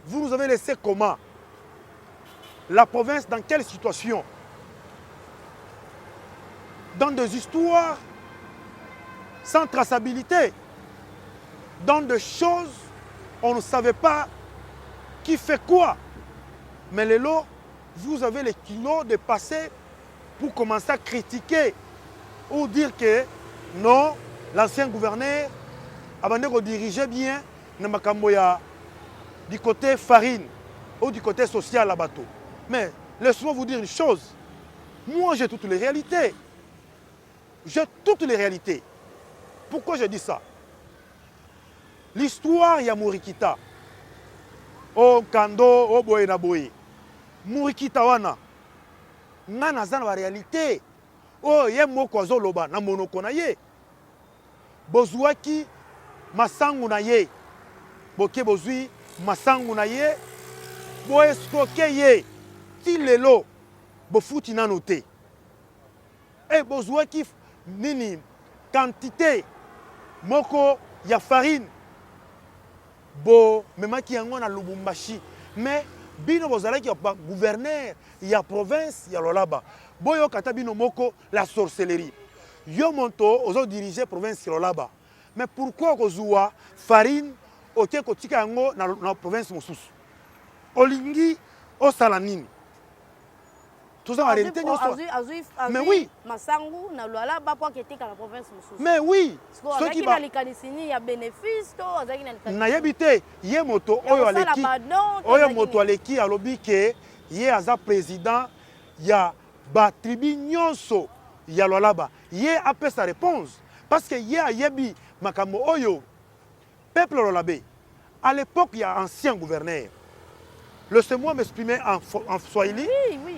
Vous nous avez laissé comment? La province dans quelle situation? Dans des histoires sans traçabilité, dans des choses on ne savait pas qui fait quoi. Mais les lots, vous avez les kilos de passer pour commencer à critiquer ou dire que non, l'ancien gouverneur a dirigé bien du côté farine ou du côté social à bateau. Mais laissez-moi vous dire une chose. Moi, j'ai toutes les réalités. J'ai toutes les réalités. Pourquoi je dis ça? L'histoire, il y a Murikita. Oh, Kando, oh, Boye na Boye. Murikita wana. Ngana zana la réalité. Oh, yé moko azoloba na monoko na ye. Bozouaki masangu na ye. Boke bozui masangu na ye. Bo escroquer ye. Ti lelo bofuti nano te. Et bozouaki nini quantité moko ya farine. Bo memaki yango na Lubumbashi. Mais bino bozalaki ya gouverneur ya province ya Lualaba. Boyo kata bino moko la sorcellerie. Yo monto ozo diriger province ya Lualaba. Mais pourquoi kozua farine otie kotika yango na province mosusu? Olingi osala nini? Tout ça en réalité, mais oui. Masangu na Luala ba pour quitter la province mususu. Mais oui. Ceux qui ba likanisini ya bénéfice to azaki na likanisini. Na yebite ye moto oyo aleki. Oyo moto aleki alobi ke ye aza président ya ba tribu nyonso ya Lualaba. Ye a sa réponse parce que ye ayebi makambo oyo peuple Lualabé. À l'époque, il y a un ancien gouverneur. Laissez-moi m'exprimer en Swahili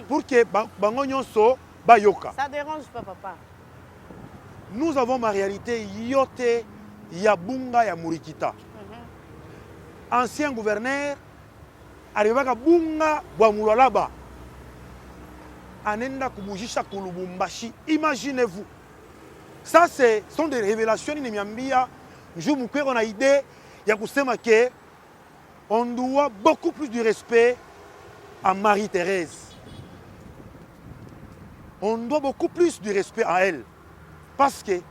pour que Bango Nyonso Bayoka. Ça ne dérange pas, papa. Nous avons ma réalité Yote Yabunga ya Murikita. Ancien gouverneur, arrivé à Bunga Bamulaba. Anenda Kubujisha Kulubumbashi. Imaginez-vous. Ça, ce sont des révélations. Je on a idée. On doit beaucoup plus de respect à Marie-Thérèse. On doit beaucoup plus de respect à elle. Parce qu'elle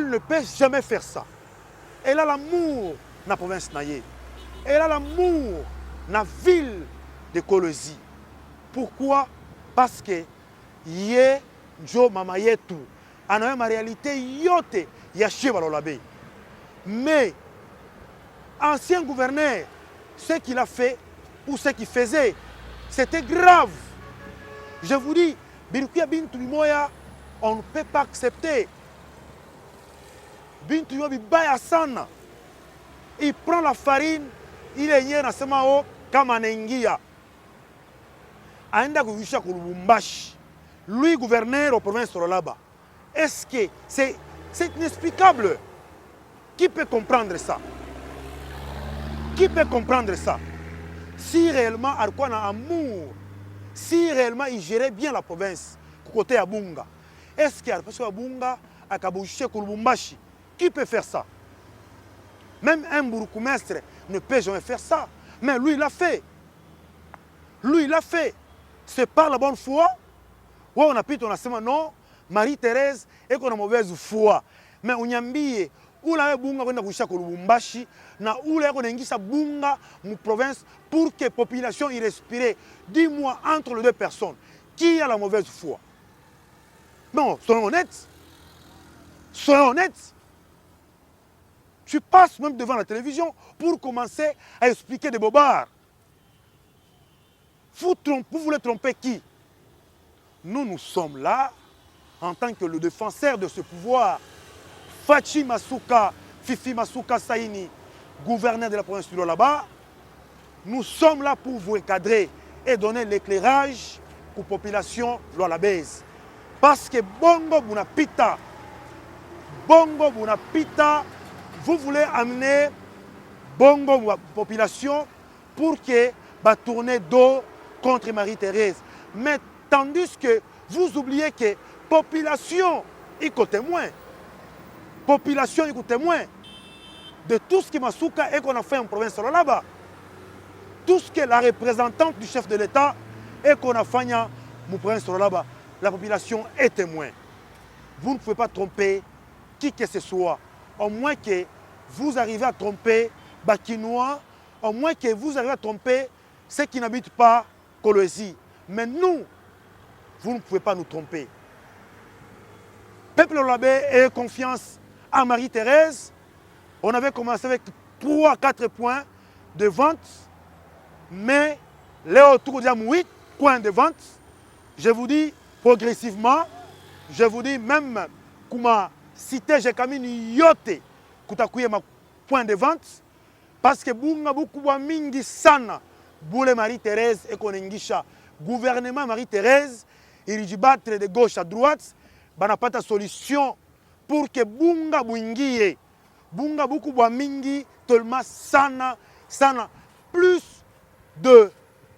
ne peut jamais faire ça. Elle a l'amour de la province Naye. Elle a l'amour de la ville de Kolosi. Pourquoi? Parce que Yé, Jo, Mama Yetu, en a ma réalité, Yote, Yaché Balolabe. Mais ancien gouverneur, ce qu'il a fait ou ce qu'il faisait, c'était grave. Je vous dis, Birukia Bintu Moya, on ne peut pas accepter. Bintu Moya Sana, il prend la farine, il est hier dans ce mao comme un engia. Aenda Gouisha Kulubumbashi, lui gouverneur au province de là-bas. Est-ce que c'est inexplicable? Qui peut comprendre ça? Qui peut comprendre ça? Si réellement Arquan a amour, si réellement il gérait bien la province, côté Abunga, est-ce qu'il y a Abunga à Kabouché Kulubumbashi? Qui peut faire ça? Même un bourgmestre ne peut jamais faire ça. Mais lui, il l'a fait. Lui, il l'a fait. C'est par la bonne foi. Ouais, on a pu ton asema non, Marie-Thérèse est qu'on a mauvaise foi. Mais on y a mis. Où la bunga kwenda kuisha Lubumbashi na ule ko nengisa bunga mu province pour que la population y respire. Dis-moi entre les deux personnes qui a la mauvaise foi. Non, soyons honnêtes. Soyons honnêtes. Tu passes même devant la télévision pour commencer à expliquer des bobards. Vous voulez tromper qui? Nous sommes là en tant que le défenseur de ce pouvoir. Fachi Masuka, Fifi Masuka Saini, gouverneur de la province du Lualaba, nous sommes là pour vous encadrer et donner l'éclairage aux populations lualabaise. Parce que Bongo Bunapita, vous voulez amener Bongo population pour que va tourner dos contre Marie-Thérèse. Mais tandis que vous oubliez que population est témoin. Population est témoin de tout ce qui Masuka et qu'on a fait en province là-bas. Tout ce que la représentante du chef de l'État et qu'on a fait en province là-bas. La population est témoin. Vous ne pouvez pas tromper qui que ce soit. Au moins que vous arrivez à tromper Bakinois, au moins que vous arrivez à tromper ceux qui n'habitent pas Kolosi. Mais nous, vous ne pouvez pas nous tromper. Peuple Lualabé ait confiance à Marie-Thérèse. On avait commencé avec 3-4 points de vente, mais là autour de 8 points de vente. Je vous dis progressivement, je vous dis même comment cité j'ai kamini yote kutakuye ma point de vente parce que bunga beaucoup mingi sana boule Marie-Thérèse et konengisha gouvernement Marie-Thérèse il dit battre de gauche à droite bana pas de solution pour que bunga buingie bunga beaucoup mingi tellement sana plus de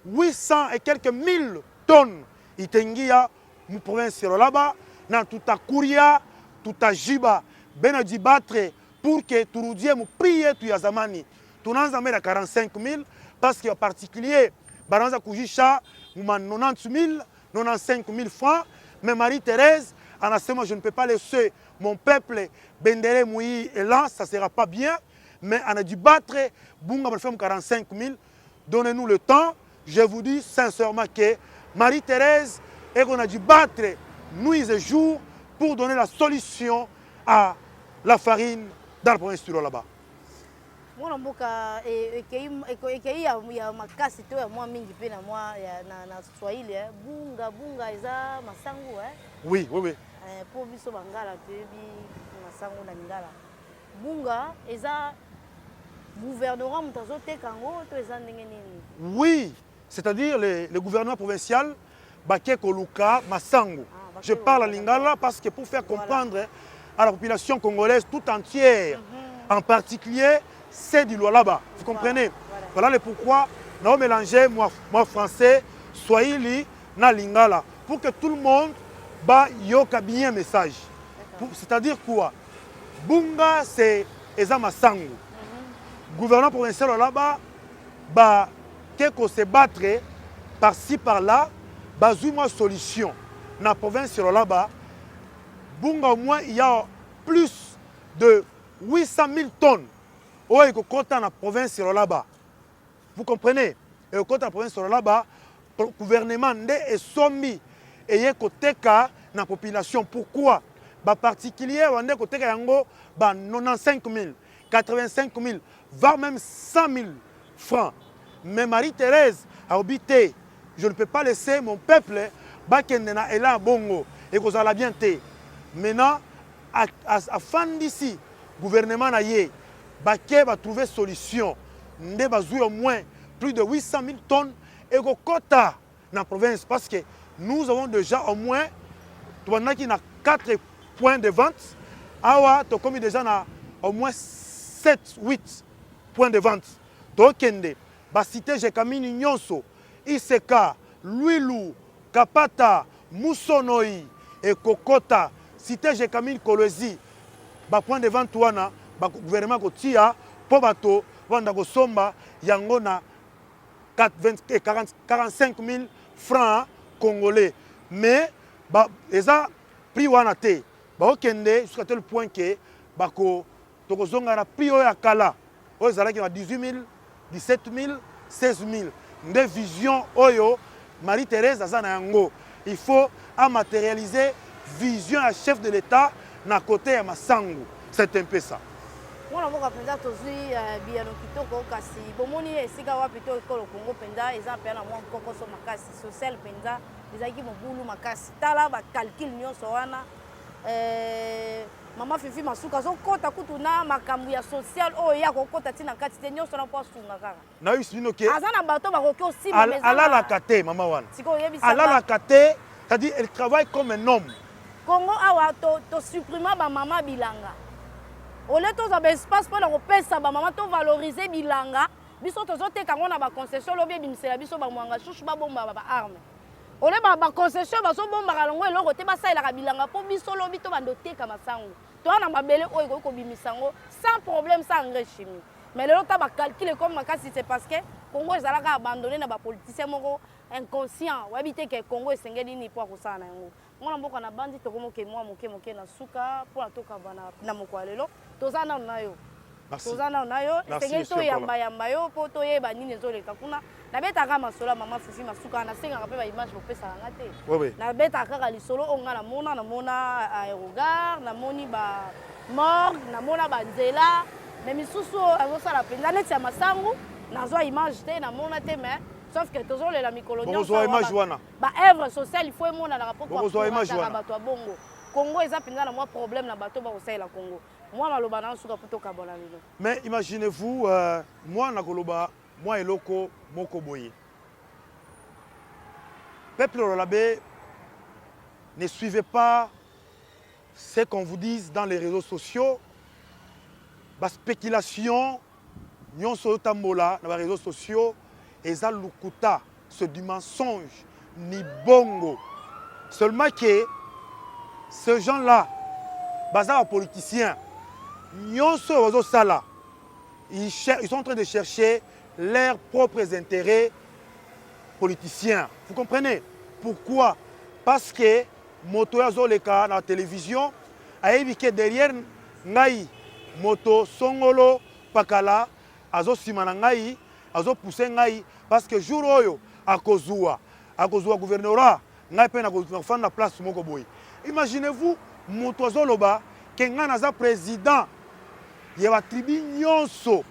800 et quelques 1000 tonnes itengia mu province là-bas na tutakuria tutajiba bena battre pour que turudie mu prier tu yazamani tunaanza mbele 45 000 parce qu'en particulier banaanza kujisha mu 90 000 95 000 francs mais Marie-Thérèse anasema je ne peux pas laisser mon peuple bendere mouyi et là ça sera pas bien mais on a dû battre bunga 45 000 donnez-nous le temps je vous dis sincèrement que Marie-Thérèse et qu'on a dû battre nuit et jour pour donner la solution à la farine dans la province du là-bas. Mwana mboka ekei ya makasi to ya mwa mingi pe na mwa na Swahili bunga eza masangu Oui. Po biso bangala toyebi masangu na lingala. Bunga eza gouvernement moto azoteka yango to eza ndenge nini? Oui, c'est-à-dire le gouvernement provincial bake koluka masangu. Je parle à lingala parce que pour faire comprendre à la population congolaise tout entière, en particulier c'est du là-bas. Vous comprenez? Voilà le pourquoi nous mélanger moi français, Swahili, na lingala pour que tout le monde yoka bien message. C'est-à-dire quoi? Bunga c'est eza masangu. Gouvernement provincial là-bas quelque se battre par-ci par-là, une solution. Dans la province là-bas, bunga au moins il y a plus de 800 000 tonnes. Oh, il y a dans la province là-bas. Vous comprenez? Et au côté de la province là-bas, le gouvernement est soumis et il y a dans la population. Pourquoi? Les particuliers, il y a 95 000, 85 000, voire même 100 000 francs. Mais Marie-Thérèse a habité. Je ne peux pas laisser mon peuple bakendena et là bongo et que ça la bien té. Maintenant, à fin d'ici, gouvernement na yé. Baké va trouver solution. Ndé va jouer au moins plus de 800 000 tonnes et au quota dans la province parce que nous avons déjà au moins 4 points de vente. Awa, tu as commis déjà au moins 7-8 points de vente. Tokende, ba cité Jekamini Nyonso, Iseka, Luilu, Kapata, Musonoi et Kokota, cité Jekamini Kolwezi, ba point de vente wana. Le gouvernement kotia po bato wanda kosomba yango na 45 000 francs congolais. Mais eza prix wana te bakokende jusqu'à tel point que tokozonga na prix oyo ya kala oyo ezalaki na 18 000, 17 000, 16 000. Nde vision oyo Marie-Thérèse aza na yango. Il faut matérialiser vision ya chef de l'État na côté ya masangu. C'est un peu ça. Mwana mboka penza tozwi biyano kitoko kasi bomoni esika wapi to ekolo Congo penza eza pe na mwa kokoso makasi social penza ezaki mobulu makasi tala ba calcul nyonso wana mama Fifi Masuka zo kota kutuna makambu ya social oyo ya kokota tina kati te nyonso na po sunga kaka na yusino ke azana bato ba koki aussi maison ala la kate mama wana siko yebisa ala la kate c'est-à-dire elle travaille comme un homme. Congo awa to supprimer ba mama bilanga. Au lieu de l'espace pour maman to valoriser bilanga, biso tozote kango na ba concession lobi bimisela biso ba mwanga chouchou ba bomba ba arme. Au lieu ba concession baso bomba kalongo eloko te ba saila ka bilanga po biso lobi to bandote ka masango. To na mabele oyo ko bimisango sans problème sans engrais chimique. Mais le ta ba calculer comme makasi c'est parce que Congo ezalaka abandonné na ba politiciens moko inconscient. Wa bité que Congo esengeli ni po akosana yango. Mwana mboka na bandi tokomoke mwa moke na suka po atoka bana na mokwalelo. Tozana nayo. Tozana nayo. Sengeli to yamba yo po to yeba nini ezoleka kuna. Na beta kama sola mama Fifi Masuka na senga pe ba image bo pesa ngate. Oui. Na beta kaka lisolo onga na mona aérogare, na moni ba morgue, na mona ba nzela. Mais misusu azosala penza neti ya masangu nazwa image te na mona te mais sauf que toujours les amis coloniaux ba œuvre sociale il faut emona na rapport pour bato ya bongo Congo eza penza na moi problème na bato ba kosalela Congo moi maloba na suka puto kabona lelo. Mais imaginez-vous moi na koloba moi eloko moko boye peuple rolabé ne suivez pas ce qu'on vous dit dans les réseaux sociaux. La spéculation, nous sommes dans les réseaux sociaux, et ça lukuta, c'est du mensonge, ni bongo. Seulement que ces gens-là, les politiciens, ils sont en train de chercher leurs propres intérêts politiciens. Vous comprenez? Pourquoi? Parce que moto azoleka na télévision a évoqué derrière ngai moto songolo pakala azo simana ngai azo pousser ngai parce que jour oyo akozua akozwa gouvernorat ngai pe nakofanda na place moko boye. Imaginez-vous moto azoloba ke ngai naza président ya batribu nyonso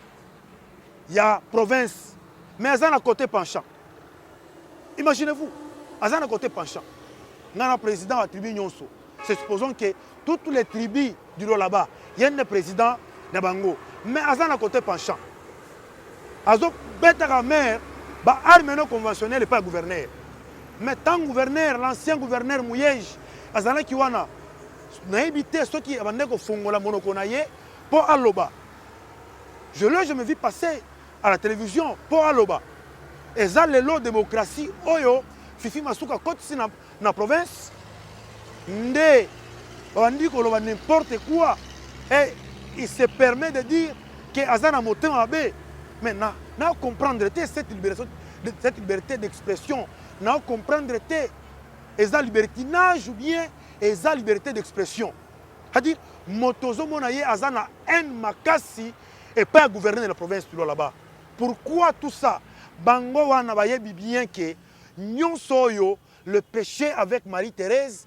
ya province mais aza na côté penchant. Imaginez-vous aza na côté penchant ngai na président ya tribu nyonso. C'est supposons que toutes les tribus du là-bas il y a un président na bango mais aza na côté penchant. Azo betaka maire ba arme non conventionnelle pas gouverneur. Mais tant gouverneur, l'ancien gouverneur Mouyej, azalaki wana nayebi te soki abande kofongola monoko na ye po aloba. Je me vis passer à la télévision po aloba. Eza lelo démocratie oyo fifi masuka kotisi na province nde bandi koloba n'importe quoi et il se permet de dire que azana motema mabe. Mais na comprendre cette liberté d'expression. Nous comprendre la libertinage ou bien la liberté d'expression. C'est-à-dire, motozo monaye azana en makasi et pas gouverner la province là-bas. Pourquoi tout ça? Bango wana bayebi bien que nyonso yo le péché avec Marie-Thérèse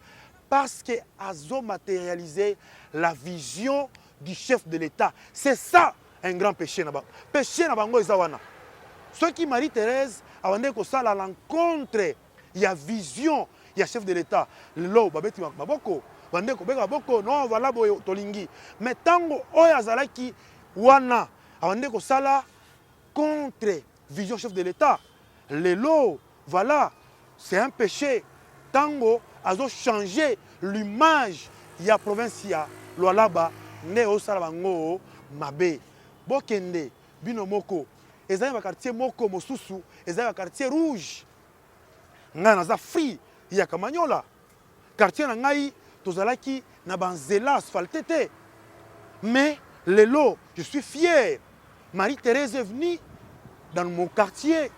parce que azo matérialisé la vision du chef de l'État. C'est ça un grand péché na bango. Péché na bango ezawana. Ce qui Marie-Thérèse a dit que ça, la rencontre, il y a vision, il y a chef de l'État. Lelo, babeti maboko, bande ko beka boko, non voilà boyo tolingi. Mais tango oya zalaki wana, a dit que ça la contre vision chef de l'État. Lelo, voilà, c'est un péché. Tango a changé l'image, il y a province ya loalaba, ne osala bango mabe. Bokende, binomoko. Ezali ba quartier moko mosusu, ezali ba quartier rouge. Nga naza free ya Kamanyola. Quartier na ngai tozalaki na banzela asphalté te. Mais lelo, je suis fier. Marie-Thérèse est venue dans mon quartier.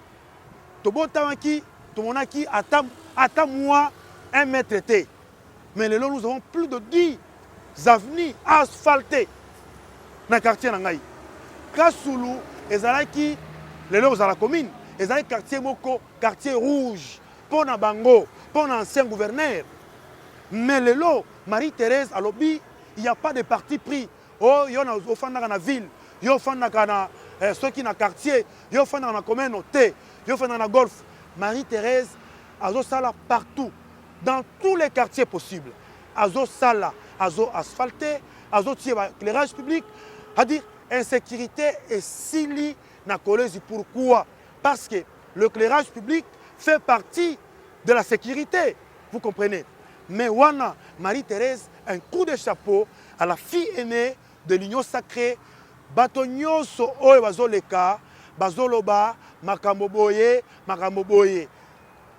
Tobotamaki, tomonaki ata moi 1 mètre te. Mais lelo nous avons plus de 10 avenues asphaltées dans le quartier na ngai. Kasulu ezalaki lelo za la commune ezalaki quartier moko quartier rouge pour na bango pour l'ancien gouverneur. Mais lelo Marie-Thérèse alobi il n'y a pas de parti pris. Oh yo na ofanda na ville yo ofanda na ceux qui na quartier yo ofanda na communauté yo ofanda na golf. Marie-Thérèse azo sala partout dans tous les quartiers possibles. Azo sala azo asphalté azo tie éclairage public à dire insécurité et sili na kolezi. Pourquoi? Parce que l'éclairage public fait partie de la sécurité. Vous comprenez? Mais wana Marie-Thérèse, un coup de chapeau à la fille aînée de l'Union sacrée. Bato nyonso oyo bazoleka, bazoloba, makambo boye.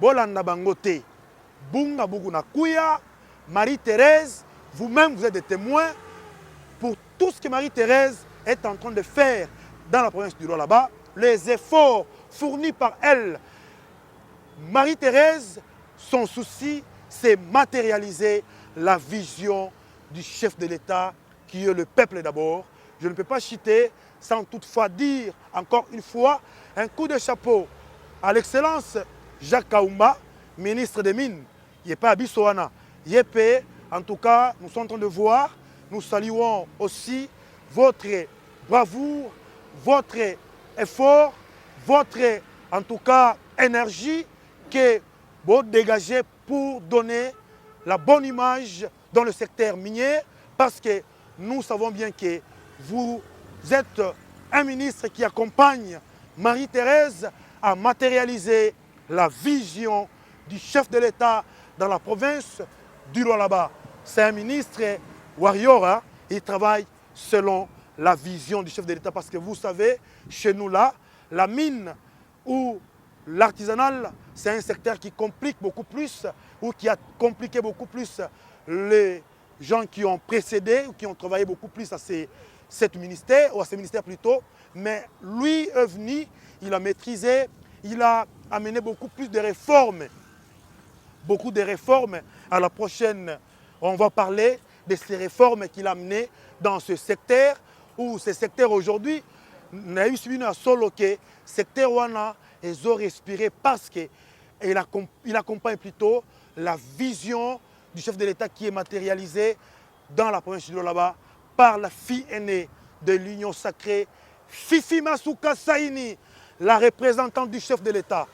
Bolanda bango te. Bunga buku na kuya. Marie-Thérèse, vous-même vous êtes des témoins pour tout ce que Marie-Thérèse est en train de faire dans la province du Nord là-bas, les efforts fournis par elle. Marie-Thérèse, son souci, c'est matérialiser la vision du chef de l'État qui est le peuple d'abord. Je ne peux pas citer sans toutefois dire encore une fois un coup de chapeau à l'excellence Jacques Kaoumba, ministre des Mines. Il n'est pas à Bissoana. En tout cas, nous sommes en train de voir, nous saluons aussi votre bravoure, votre effort, votre en tout cas énergie que vous dégagez pour donner la bonne image dans le secteur minier parce que nous savons bien que vous êtes un ministre qui accompagne Marie-Thérèse à matérialiser la vision du chef de l'État dans la province du Lualaba. C'est un ministre warrior, hein? Il travaille selon la vision du chef de l'État parce que vous savez, chez nous là, la mine ou l'artisanal, c'est un secteur qui complique beaucoup plus ou qui a compliqué beaucoup plus les gens qui ont précédé ou qui ont travaillé beaucoup plus à cet ministère, ou à ce ministère plutôt. Mais lui est venu, il a maîtrisé, il a amené beaucoup plus de réformes. Beaucoup de réformes. À la prochaine, on va parler de ces réformes qu'il a amenées dans ce secteur, où ce secteur aujourd'hui, n'a eu suivi un solo que secteur wana ils ont respiré parce que il accompagne plutôt la vision du chef de l'État qui est matérialisée dans la province de Lualaba par la fille aînée de l'Union sacrée, Fifi Masuka Saini, la représentante du chef de l'État.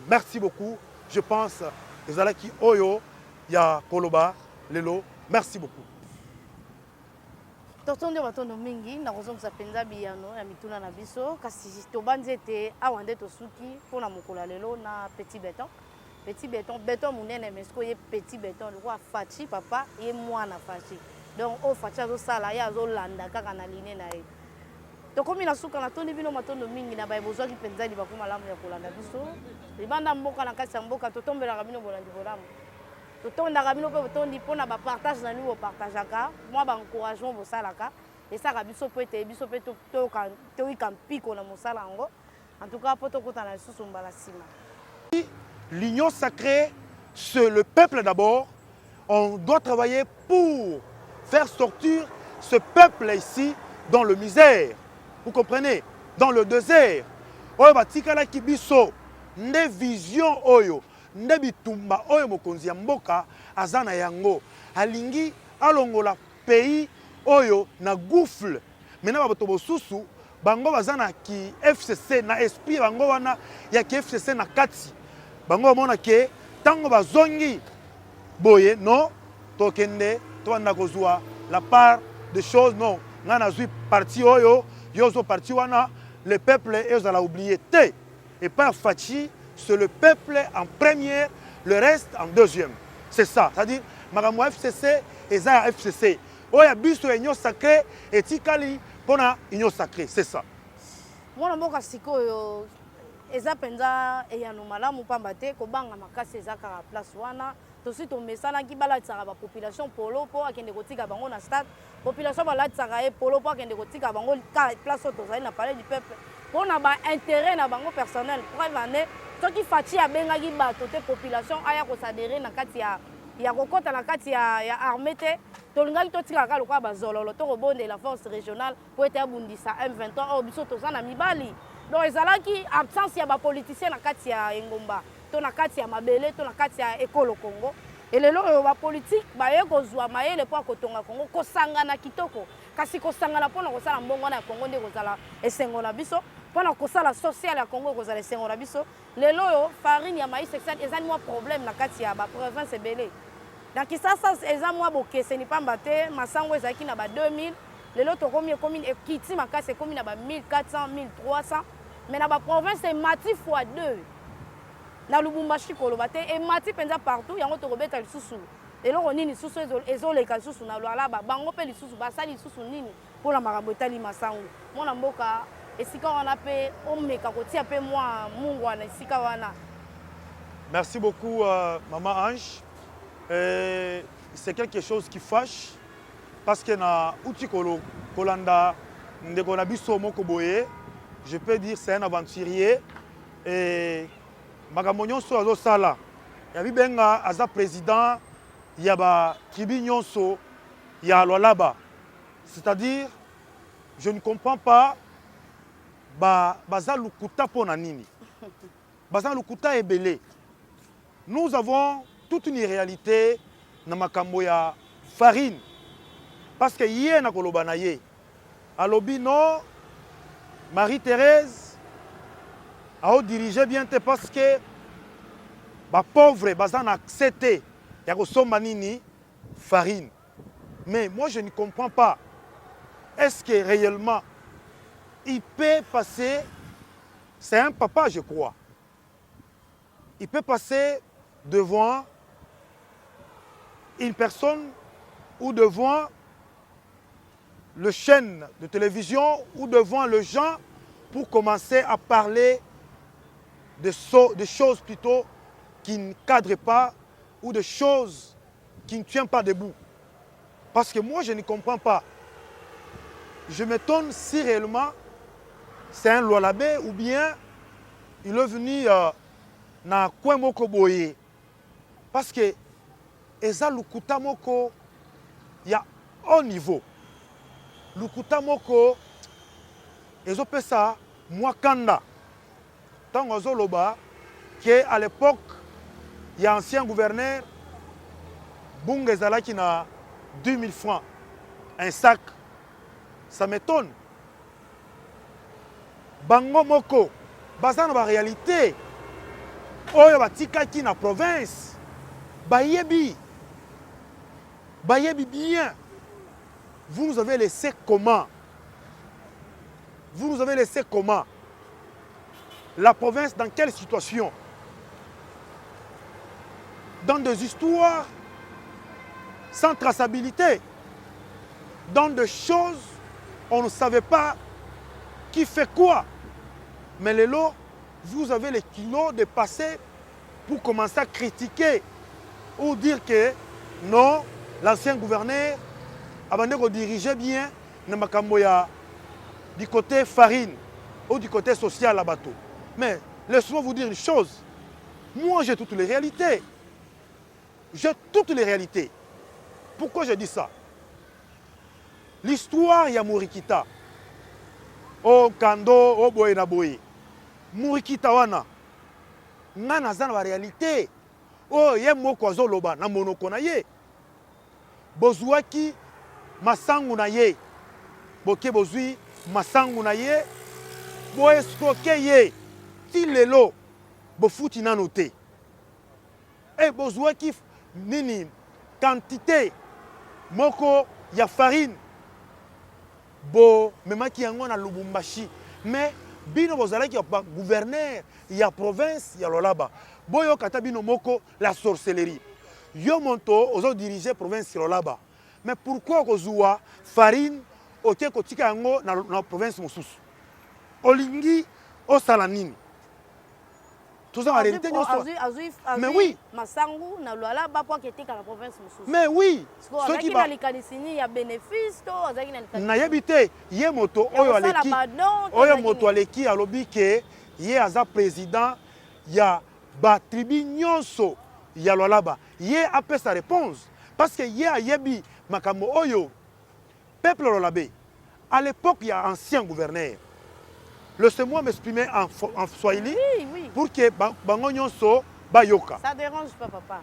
Merci beaucoup. Je pense que Zalaki Oyo, ya Koloba, Lelo, merci beaucoup. totondi batondo mingi nakozongisa mpenza biyano ya mituna na biso kasi tobandi ete awa nde tosuki mpona mokolo ya lelo na petit béton béton monene mesiko ye petit béton lokwa faci papa ye mwana faci donc oyo faci azosala ye azolanda kaka na line na ye tokomi na suka natondi bino matondo mingi na baye bozwaki mpenza libaku malamu ya kolanda biso libanda mboka na kati ya mboka totombelaka bino bolandi bolamu totondaka bino mpe botondi mpona bapartage na bino bopartageaka mwa baencouragement bosalaka esaka biso mpo ete biso mpe toyika mpiko na mosala yango en tout cas mpo tokota na lisusu mbala nsima. L'union sacrée, c'est le peuple d'abord. On doit travailler pour faire sortir ce peuple ici dans le misère. Vous comprenez? Dans le désert. Oyo batikala kibiso nde vision oyo nde bitumba oyo mokonzi ya mboka azana yango alingi alongola pays oyo na gouffle. Maintenant bato bosusu bango bazana ki FCC na esprit bango wana ya ki FCC na kati. Bango bamona ke tango bazongi boye non tokende tobanda kozwa la part des choses non nga nazwi parti oyo yozo parti wana le peuple ezala oublié te et par faci c'est le peuple en première le reste en deuxième c'est ça c'est-à-dire makambo FCC eza FCC oya biso union sacrée etikali pona union sacrée c'est ça mwana mboka sikoyo eza penza eyano malamu pamba te kobanga makasi eza kaka place wana tosi tomesanaki balatisaka bapopulation polo mpo akende kotika bango na stade population balatisaka ye polo mpo akende kotika bango place oyo tozali na palais du peuple mpona baintérêt na bango personnel preuve ane soki faci abengaki bato te population aya kosadere na kati ya kokota na kati ya armée te tolingaki totikaka lokola bazololo tokobondela force régionale mpo ete abundisa M23 oyo biso toza na mibali donc ezalaki absence ya bapoliticien na kati ya engomba to na kati ya mabele to na kati ya ekolo Congo elelo oyo bapolitique baye kozwa mayele mpo akotonga Congo kosangana kitoko kasi kosangana mpona kosala mbongo na Congo nde kozala esengo na biso mpona kosala social ya Congo ekozala esengo na biso lelo oyo farine ya maïs exact ezali mwa problème na kati ya baprovince ebele na Kisasa eza mwa bokeseni pamba te masango ezalaki na ba 2000 lelo tokomi ekomi ekiti makasi ekomi na ba 1400 1300 mais na ba province emati fois 2 na Lubumbashi koloba te emati penza partout yango tokobeta lisusu eloko nini lisusu ezoleka lisusu na Lualaba bango mpe lisusu basali lisusu nini mpona makambo etali masango mwana mboka esika wana mpe omeka kotia mpe mwa mungu wana esika wana. Merci beaucoup maman Ange. C'est quelque chose qui fâche parce que na uti kolanda ndeko na biso moko boye je peux dire c'est un aventurier et makambo nyonso azosala ya bibenga aza président ya ba tribu nyonso ya Lualaba c'est-à-dire je ne comprends pas baza lukuta pona nini baza lukuta ebele. Nous avons toute une réalité na makambo ya farine parce que yé na koloba na ye alobi no Marie-Thérèse a dirigé bien te parce que ba pauvre bazan accepté ya kosomba nini farine. Mais moi je ne comprends pas, est-ce que réellement il peut passer, c'est un papa je crois, il peut passer devant une personne ou devant le chaîne de télévision ou devant le gens pour commencer à parler de choses plutôt qui ne cadrent pas ou de choses qui ne tiennent pas debout. Parce que moi, je ne comprends pas. Je m'étonne si réellement c'est un Lualabé ou bien il est venu na coin moko boye. Parce que eza lukuta moko ya haut niveau. Lukuta moko ezopesa mwakanda. Tango zoloba que à l'époque il y a ancien gouverneur, Bunga Ezalaki na 2000 francs, un sac. Ça m'étonne. Bango moko, baza na réalité. Oyo batikaki na province. Bayebi bien. Vous nous avez laissé comment? Vous nous avez laissé comment? La province, dans quelle situation? Dans des histoires sans traçabilité. Dans des choses, on ne savait pas qui fait quoi. Mais les lots, vous avez les kilos de passer pour commencer à critiquer ou dire que non, l'ancien gouverneur a dirigé bien du côté farine ou du côté social là-bas. Mais laissez-moi vous dire une chose. Moi, j'ai toutes les réalités. J'ai toutes les réalités. Pourquoi je dis ça? L'histoire, il y a Murikita. Oh, Kando, oh, Boye na Boye. Murikita wana. Nga za na réalité. Oh, ye moko azoloba na monoko na ye. Bozwaki masangu na ye. Boke bozwi masangu na ye. Bo escroquer ye. Ti lelo bofuti nano te. Et bozwaki nini quantité moko ya farine. Bo memaki yango na Lubumbashi. Mais bino bozalaki gouverneur ya province ya Lolaba. Boyo kata bino moko la sorcellerie. Yo monto ozo diriger province ya Lolaba. Mais pourquoi kozua farine oke kotika yango na province mosusu? Olingi osala nini? Tout ça en réalité mais oui. Masangu na Lolaba pour ketika na province mosusu. Mais oui. Ceux qui ba likanisini ya bénéfice to azaki na likanisini. Na yebite ye moto oyo aleki. Oyo moto aleki alobi ke ye aza président ya ba tribu nyonso ya Lolaba. Ye a sa réponse parce que ye a yebi makambo oyo peuple Lolabé. À l'époque, il y a un ancien gouverneur. Laissez-moi m'exprimer en Swahili oui. Pour que bango nyonso bayoka. Ça dérange pas, papa.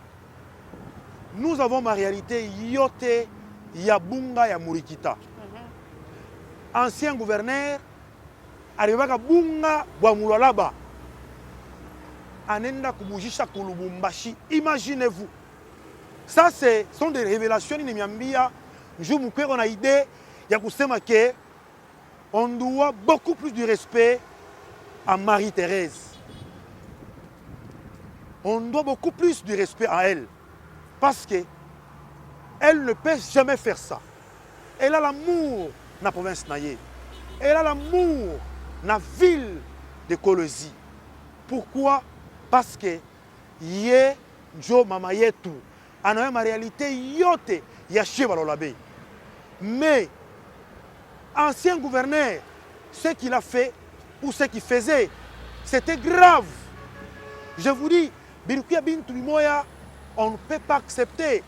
Nous avons ma réalité yote ya bunga ya Murikita. Ancien gouverneur arrivaka bunga bwa Mulolaba. Anenda kubujisha kulubumbashi. Imaginez-vous. Ça sont des révélations ni miambia. Je me on a idée ya kusema ke on doit beaucoup plus de respect à Marie-Thérèse. On doit beaucoup plus de respect à elle. Parce qu'elle ne peut jamais faire ça. Elle a l'amour de la province naïe. Elle a l'amour de la ville de Kolosi. Pourquoi? Parce que yé jo mama yetu. Ana ma réalité yote ya cheba lolabe. Mais ancien gouverneur, ce qu'il a fait ou ce qu'il faisait, c'était grave. Je vous dis, Birukia Bintu Moya, on ne peut pas accepter.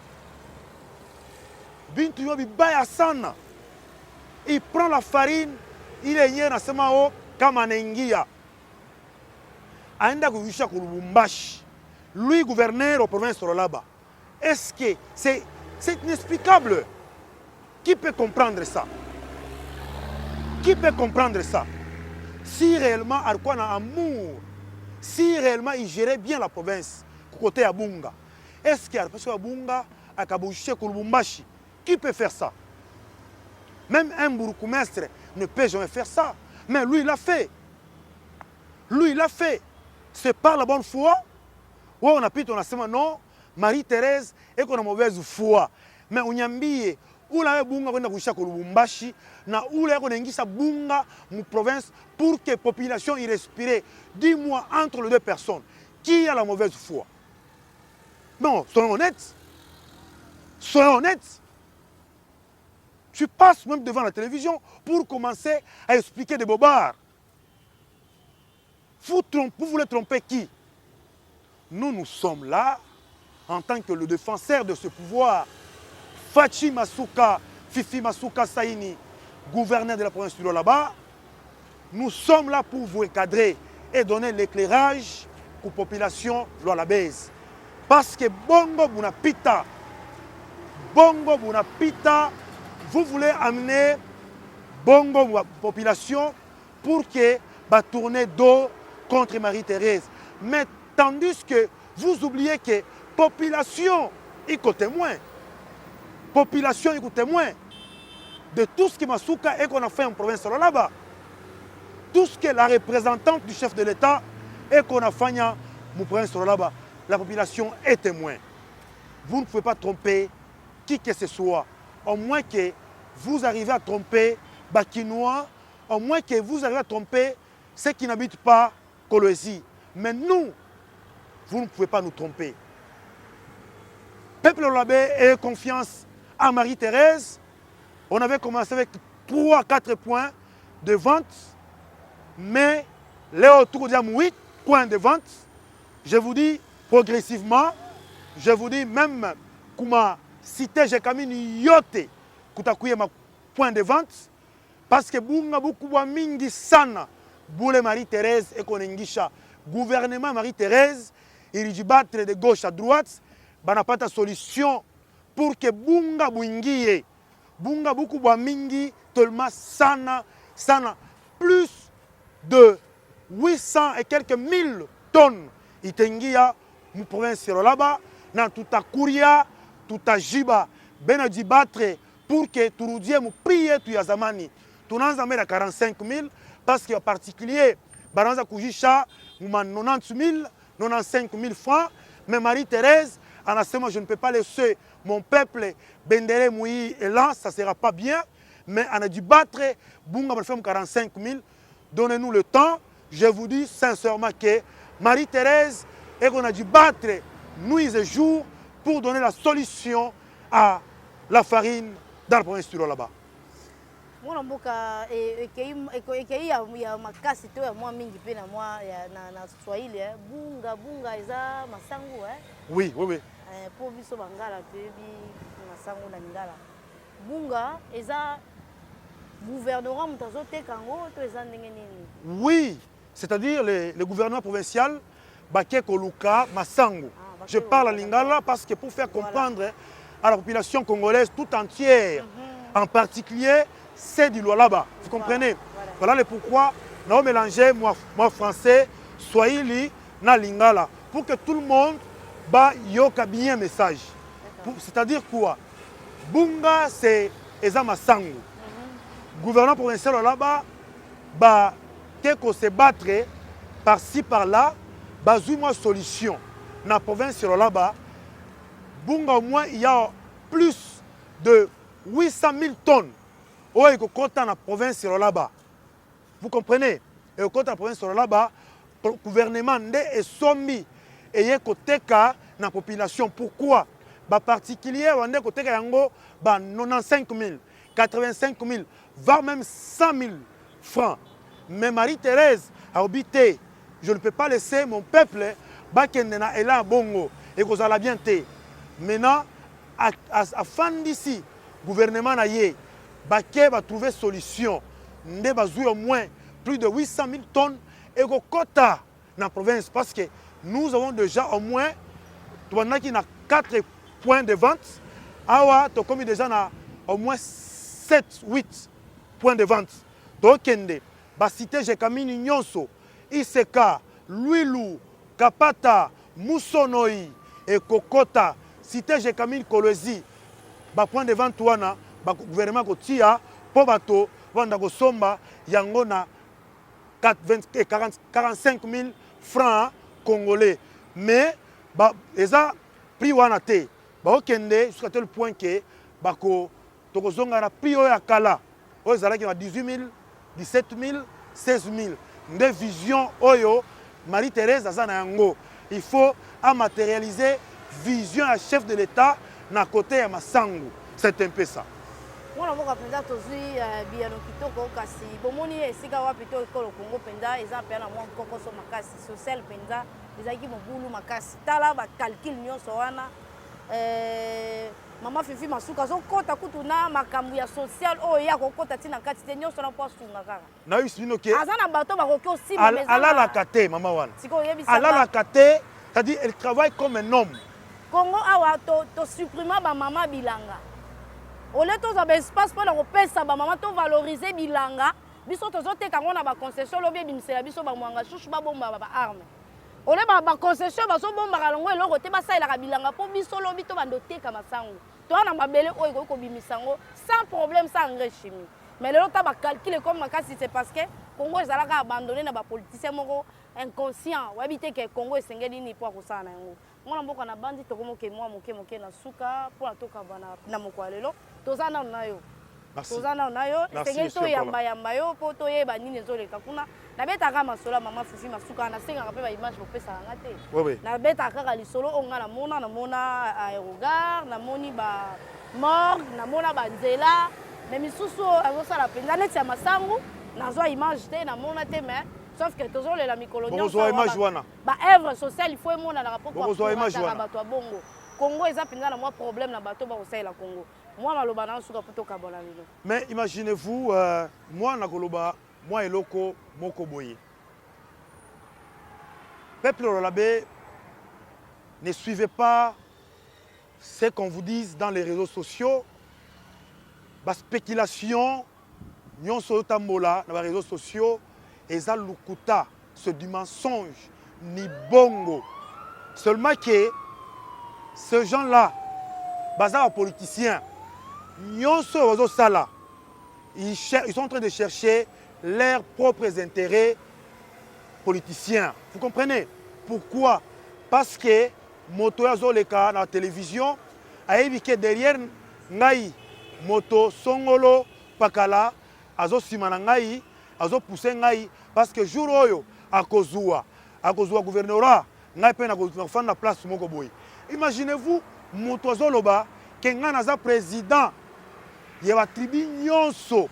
Bintu Moya sana. Il prend la farine, il est hier dans ce mao comme un engia. Aenda kuvisha kulubumbashi. Lui gouverneur au province de Lolaba. Est-ce que c'est inexplicable? Qui peut comprendre ça? Qui peut comprendre ça? Si réellement Arquan a amour, si réellement il gérait bien la province, côté Abunga, est-ce qu'il y a parce que Abunga a kabouché Kulubumbashi? Qui peut faire ça? Même un bourgmestre ne peut jamais faire ça. Mais lui, il l'a fait. Lui, il l'a fait. C'est par la bonne foi. Ouais, on a pu ton asema non, Marie-Thérèse est qu'on a mauvaise foi. Mais on y a mis où la bunga kwenda kuisha Lubumbashi na où la konengisa bunga mu province pour que la population y respire. Dis-moi entre les deux personnes qui a la mauvaise foi. Non, soyons honnêtes. Soyons honnêtes. Tu passes même devant la télévision pour commencer à expliquer des bobards. Vous voulez tromper qui? Nous sommes là en tant que le défenseur de ce pouvoir. Fachi Masuka, Fifi Masuka Saini, gouverneur de la province du Lolaba, nous sommes là pour vous encadrer et donner l'éclairage aux populations lolabaise. Parce que bongo bunapita. Bongo bunapita. Vous voulez amener bongo population pour que va tourner dos contre Marie-Thérèse. Mais tandis que vous oubliez que population est témoin. Population est témoin de tout ce que Masuka et qu'on a fait en province là-bas. Tout ce que la représentante du chef de l'État et qu'on a fait en province là-bas. La population est témoin. Vous ne pouvez pas tromper qui que ce soit. Au moins que vous arrivez à tromper Bakinois, au moins que vous arrivez à tromper ceux qui n'habitent pas Kolwezi. Mais nous, vous ne pouvez pas nous tromper. Peuple Olabé ait confiance à Marie-Thérèse. On avait commencé avec 3-4 points de vente, mais là autour de 8 points de vente. Je vous dis progressivement, je vous dis même comment cité j'ai kamini yote kutakuye ma point de vente parce que bunga beaucoup mingi sana boule Marie-Thérèse et konengisha gouvernement Marie-Thérèse il dit battre de gauche à droite bana pas de solution pour que bunga buingie bunga beaucoup mingi tellement sana plus de 800 et quelques 1000 tonnes itengia mu province là-bas na tout à Kouria tout à Jiba bena di battre pour que turudie mu prier tu yazamani tunanza mera 45 000 parce qu'en particulier baranza kujisha mu 90 000 95 000 francs mais Marie-Thérèse en asema je ne peux pas laisser mon peuple bendere mouyi et là ça sera pas bien mais on a dû battre bunga ba 45 000 donnez-nous le temps je vous dis sincèrement que Marie-Thérèse et qu'on a dû battre nuit et jour pour donner la solution à la farine dans la province du là-bas. Mwana mboka ekei ya makasi to ya mwa mingi pe na mwa na Swahili bunga eza masangu Oui. Po biso bangala pe bi masangu na ngala. Bunga eza gouvernement mutazo tekango to eza ndenge nini? Oui, c'est-à-dire le gouvernement provincial Bakeko Luka Masangu. Je parle à Lingala parce que pour faire comprendre à la population congolaise tout entière, en particulier c'est du là-bas. Vous comprenez? Voilà le pourquoi nous mélanger moi français, Swahili, na Lingala pour que tout le monde yoka bien message. C'est-à-dire quoi? Bunga c'est Eza Masangu. Gouvernement provincial là-bas Keko se battre par-ci par-là, bazouima solution. Dans la province là-bas, bunga au moins il y a plus de 800 000 tonnes. Oh, il y a dans la province là-bas. Vous comprenez? Et au côté de la province là-bas, le gouvernement est soumis et il y a dans la population. Pourquoi? En particulier, il y a 95 000, 85 000, voire même 100 000 francs. Mais Marie-Thérèse a habité. Je ne peux pas laisser mon peuple bakendena et là bongo et que ça la bien té. Maintenant à fin d'ici gouvernement na yé baké va trouver solution. Ndé bazou au moins plus de 800 000 tonnes et que quota dans la province parce que nous avons déjà au moins qui na 4 points de vente. Awa to comme déjà na au moins 7-8 points de vente. Donc kende ba cité Jekamini Nyonso Iseka, Luilu, Kapata, Musonoi et Kokota, cité Jekamil Kolwezi, point de vente wana, gouvernement kotia, Pobato, Wanda Somba, Yangona, 45 000 francs congolais. Mais, eza prix wana te, okende jusqu'à tel point que, tokozonga na prix oya kala, ozalaki na 18 000, 17 000, 16 000. Des visions oyo Marie-Thérèse azana yango. Il faut matérialiser vision à chef de l'État na côté ya Masangu. C'est un peu ça. Mwana mboka penza tozui biyano kitoko kasi bomoni esika wapi to ekolo Congo penza eza pe na mwa kokoso makasi social penza ezaki mobulu makasi tala ba calcul nyonso wana Mama Fifi Masuka zo kota kutuna makambu ya social oyo ya kokota tina kati te nyonso na po sunga kaka. Na yusino ke azana bato ba koki aussi mais ala la kate mama wana. Siko yebi ala la kate, c'est-à-dire elle travaille comme un homme. Congo awa to supprimer ba mama bilanga. Au lieu de faire espace pour la maman, to valoriser bilanga. Biso tozote kango na ba concession lobi bimisela biso ba mwanga chouchou ba bomba ba arme. Au lieu ba concession bazo bomba kalongo eloko te basala ka bilanga po biso lobi to bando te ka masango. To na mabele oyo ko bimisango sans problème sans engrais chimique. Mais le temps ba calculer comme makasi c'est parce que Congo ezalaka abandonné na ba politicien moko inconscient. Wa bité que Congo esengeli ni po ko sana yango. Mwana mboka na bandi to komo ke mwa moke na suka po atoka bana na moko lelo. Tozana na yo. Tozana na yo, sengeli to yamba yo po to yeba nini ezoleka kuna. Na beta ka masola mama fufi masuka na senga pe ba image bo pesa ngate. Oui. Na beta ka lisolo onga na mona aérogare, na moni ba morgue, na mona ba nzela. Mais misusu azosala penza neti ya masangu nazwa image te na mona te mais sauf que tozolela mikolo nyonso ba œuvre sociale il faut emona na rapport kwa bato ya bongo. Congo eza penza na mwa problème na bato ba kosalela Congo. Moi maloba na suka poto kabona lelo. Mais imaginez-vous moi na koloba moi eloko moko boye. Peuple Lolabé, ne suivez pas ce qu'on vous dit dans les réseaux sociaux. La spéculation, nous sommes dans les réseaux sociaux, et ça lukuta, c'est du mensonge, ni bongo. Seulement que ces gens-là, les politiciens, ils sont en train de chercher leurs propres intérêts politiciens. Vous comprenez? Pourquoi? Parce que moto azoleka na télévision a évoqué derrière ngai moto songolo pakala azo simana ngai azo pousser ngai parce que jour oyo akozua gouvernorat ngai pe na kofanda na place moko boy. Imaginez-vous moto azoloba ke ngai naza président ya ba tribu nyonso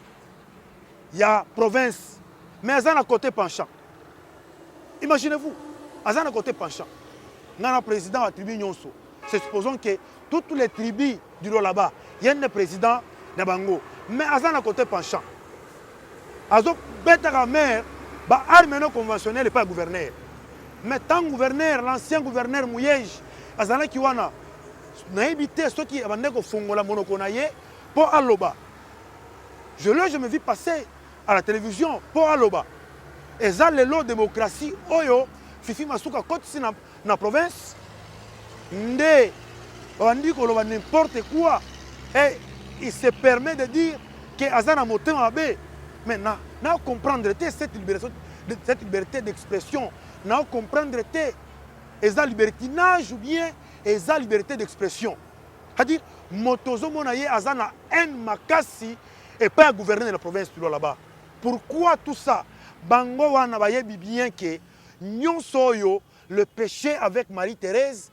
ya province mais aza na côté penchant. Imaginez-vous aza na côté penchant. Nana président à tribu nyonso. C'est supposons que toutes les tribus du là-bas, il y a un président de Bango. Mais à un côté penchant. Azo beta maire, ba arme non conventionnelle et pas gouverneur. Mais tant gouverneur, l'ancien gouverneur Mouyej, azana kiwana na évité ceux qui abandé ko fongola monokonaye pour aloba. Je me vis passer à la télévision pour aloba. Et ça le lot démocratie oyo fifi masuka koti na province nde bandi koloba n'importe quoi et il se permet de dire que azana motema abe mais na comprendre cette liberté d'expression na comprendre eza libertinage ou bien eza liberté d'expression c'est-à-dire motozo monaye azana un makasi et pas un gouverneur de la province là-bas. Pourquoi tout ça? Bango wana bayebi bien que nyonso yo le péché avec Marie-Thérèse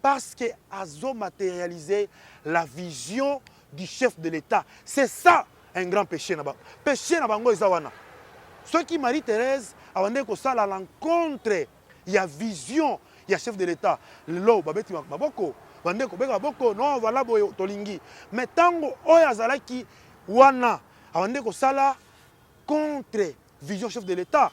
parce qu'elle a matérialisé la vision du chef de l'État. C'est ça un grand péché. Péché na bango ezawana. Ce qui Marie-Thérèse a dit que ça à l'encontre, il y a vision, il y a chef de l'État. Lo babeti maboko, bande ko beka boko non voilà boyo tolingi. Mais tango oya zalaki wana a dit que ça là contre vision chef de l'État.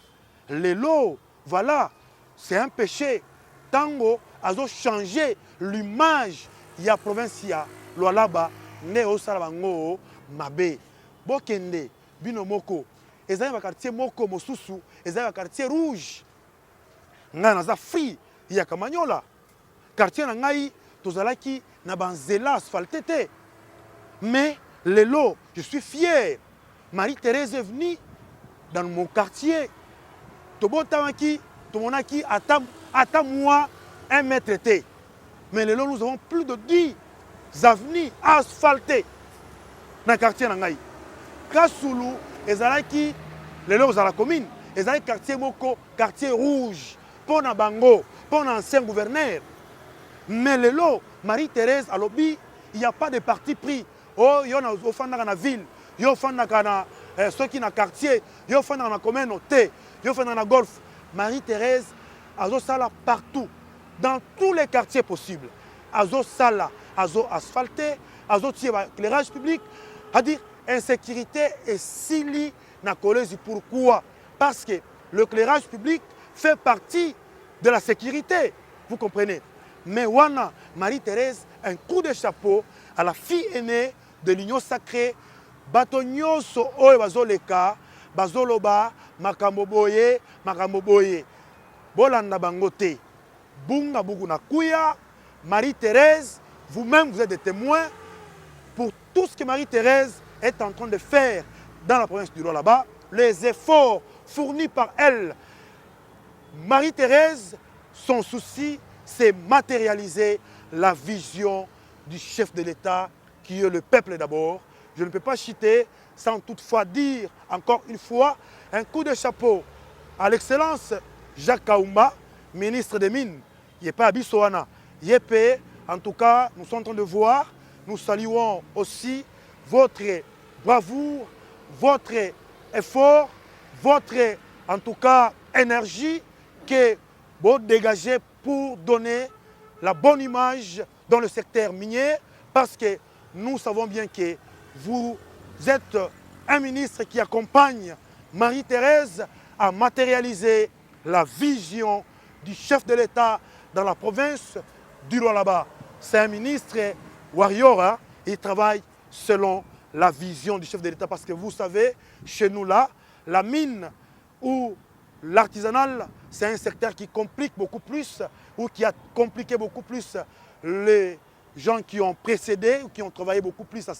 Le lo voilà, c'est un péché. Tango a changé l'image de la province ya Lualaba ne osala bango mabe bokende bino moko ezali ba quartier moko mosusu ezali ba quartier rouge nga naza free ya Kamanyola quartier na ngai tozalaki na banzela asphalté te mais lelo je suis fier Marie-Thérèse est venue dans mon quartier tobotamaki tomonaki ata moi un mètre T. Mais le long, nous avons plus de 10 avenues asphaltées dans le quartier Nangaï. Kassoulou, Ezalaki, le long, dans la commune, Ezalaki quartier Moko, quartier rouge, pour Nabango, pour l'ancien gouverneur. Mais le long, Marie-Thérèse, à l'objet, il n'y a pas de parti pris. Oh, il y a au fond de la ville, il y a au fond de ceux qui sont dans le quartier, il y a au fond de la communauté, il y a au fond de la golf. Marie-Thérèse, Azo Sala partout, dans tous les quartiers possibles. Azo Sala, Azo asphalté, Azo éclairage public, c'est-à-dire insécurité et sili na kolezi. Pourquoi? Parce que l'éclairage public fait partie de la sécurité. Vous comprenez? Mais wana, Marie-Thérèse, un coup de chapeau à la fille aînée de l'Union sacrée. Bato nyonso oyo bazoleka, bazoloba, makambo boye, makambo boye. Bolanda bango te. Bunga buku na kuya, Marie-Thérèse, vous-même vous êtes des témoins pour tout ce que Marie-Thérèse est en train de faire dans la province du Lualaba, les efforts fournis par elle. Marie-Thérèse, son souci, c'est matérialiser la vision du chef de l'État qui est le peuple d'abord. Je ne peux pas citer sans toutefois dire encore une fois un coup de chapeau à l'excellence Jacques Kaoumba, ministre des Mines. Il n'est pas à Bissoana. En tout cas, nous sommes en train de voir, nous saluons aussi votre bravoure, votre effort, votre en tout cas énergie que vous dégagez pour donner la bonne image dans le secteur minier, parce que nous savons bien que vous êtes un ministre qui accompagne Marie-Thérèse à matérialiser la vision du chef de l'État dans la province du Lualaba. C'est un ministre warrior, hein? Il travaille selon la vision du chef de l'État, parce que vous savez, chez nous là, la mine ou l'artisanal, c'est un secteur qui complique beaucoup plus, ou qui a compliqué beaucoup plus les gens qui ont précédé, ou qui ont travaillé beaucoup plus à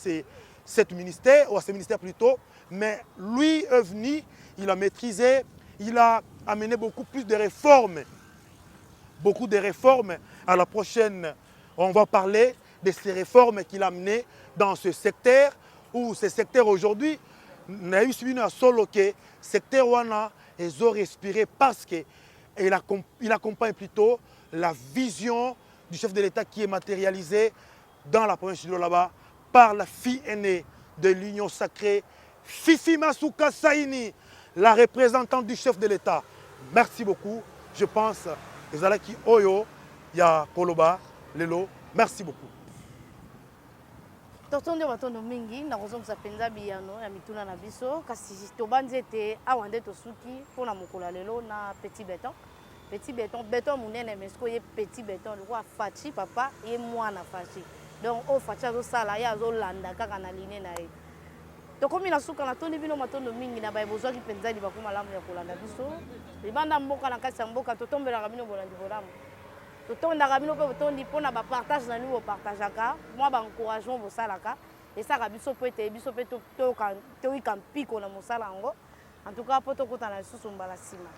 cet ministère, ou à ce ministère plutôt. Mais lui est venu, il a maîtrisé, il a amené beaucoup plus de réformes. Beaucoup de réformes. À la prochaine, on va parler de ces réformes qu'il a amenées dans ce secteur, où ce secteur aujourd'hui, n'a eu suivi un solo que secteur wana ils ont respiré parce qu'il accompagne plutôt la vision du chef de l'État qui est matérialisée dans la province du Lualaba par la fille aînée de l'Union sacrée, Fifi Masuka Saini, la représentante du chef de l'État. Merci beaucoup. Je pense, Ezalaki Oyo, ya Koloba, Lelo, merci beaucoup. totondi batondo mingi nakozongisa mpenza biyano ya mituna na biso kasi tobandi ete awa nde tosuki mpona mokolo ya lelo na petit béton béton monene mais sikoyo ye petit béton lokola faci papa ye mwana faci donc oyo faci azosala ye azolanda kaka na line na ye tokomi na suka natondi bino matondo mingi na baye bozwaki mpenza libaku malamu ya kolanda biso libanda mboka na kati ya mboka totombelaka bino bolandi bolamu totondaka bino mpe botondi mpona bapartage na bino bopartageaka mwa baencouragement bosalaka esaka biso mpo ete biso mpe toyika mpiko na mosala yango en tout cas mpo tokutana lisusu mbala nsima.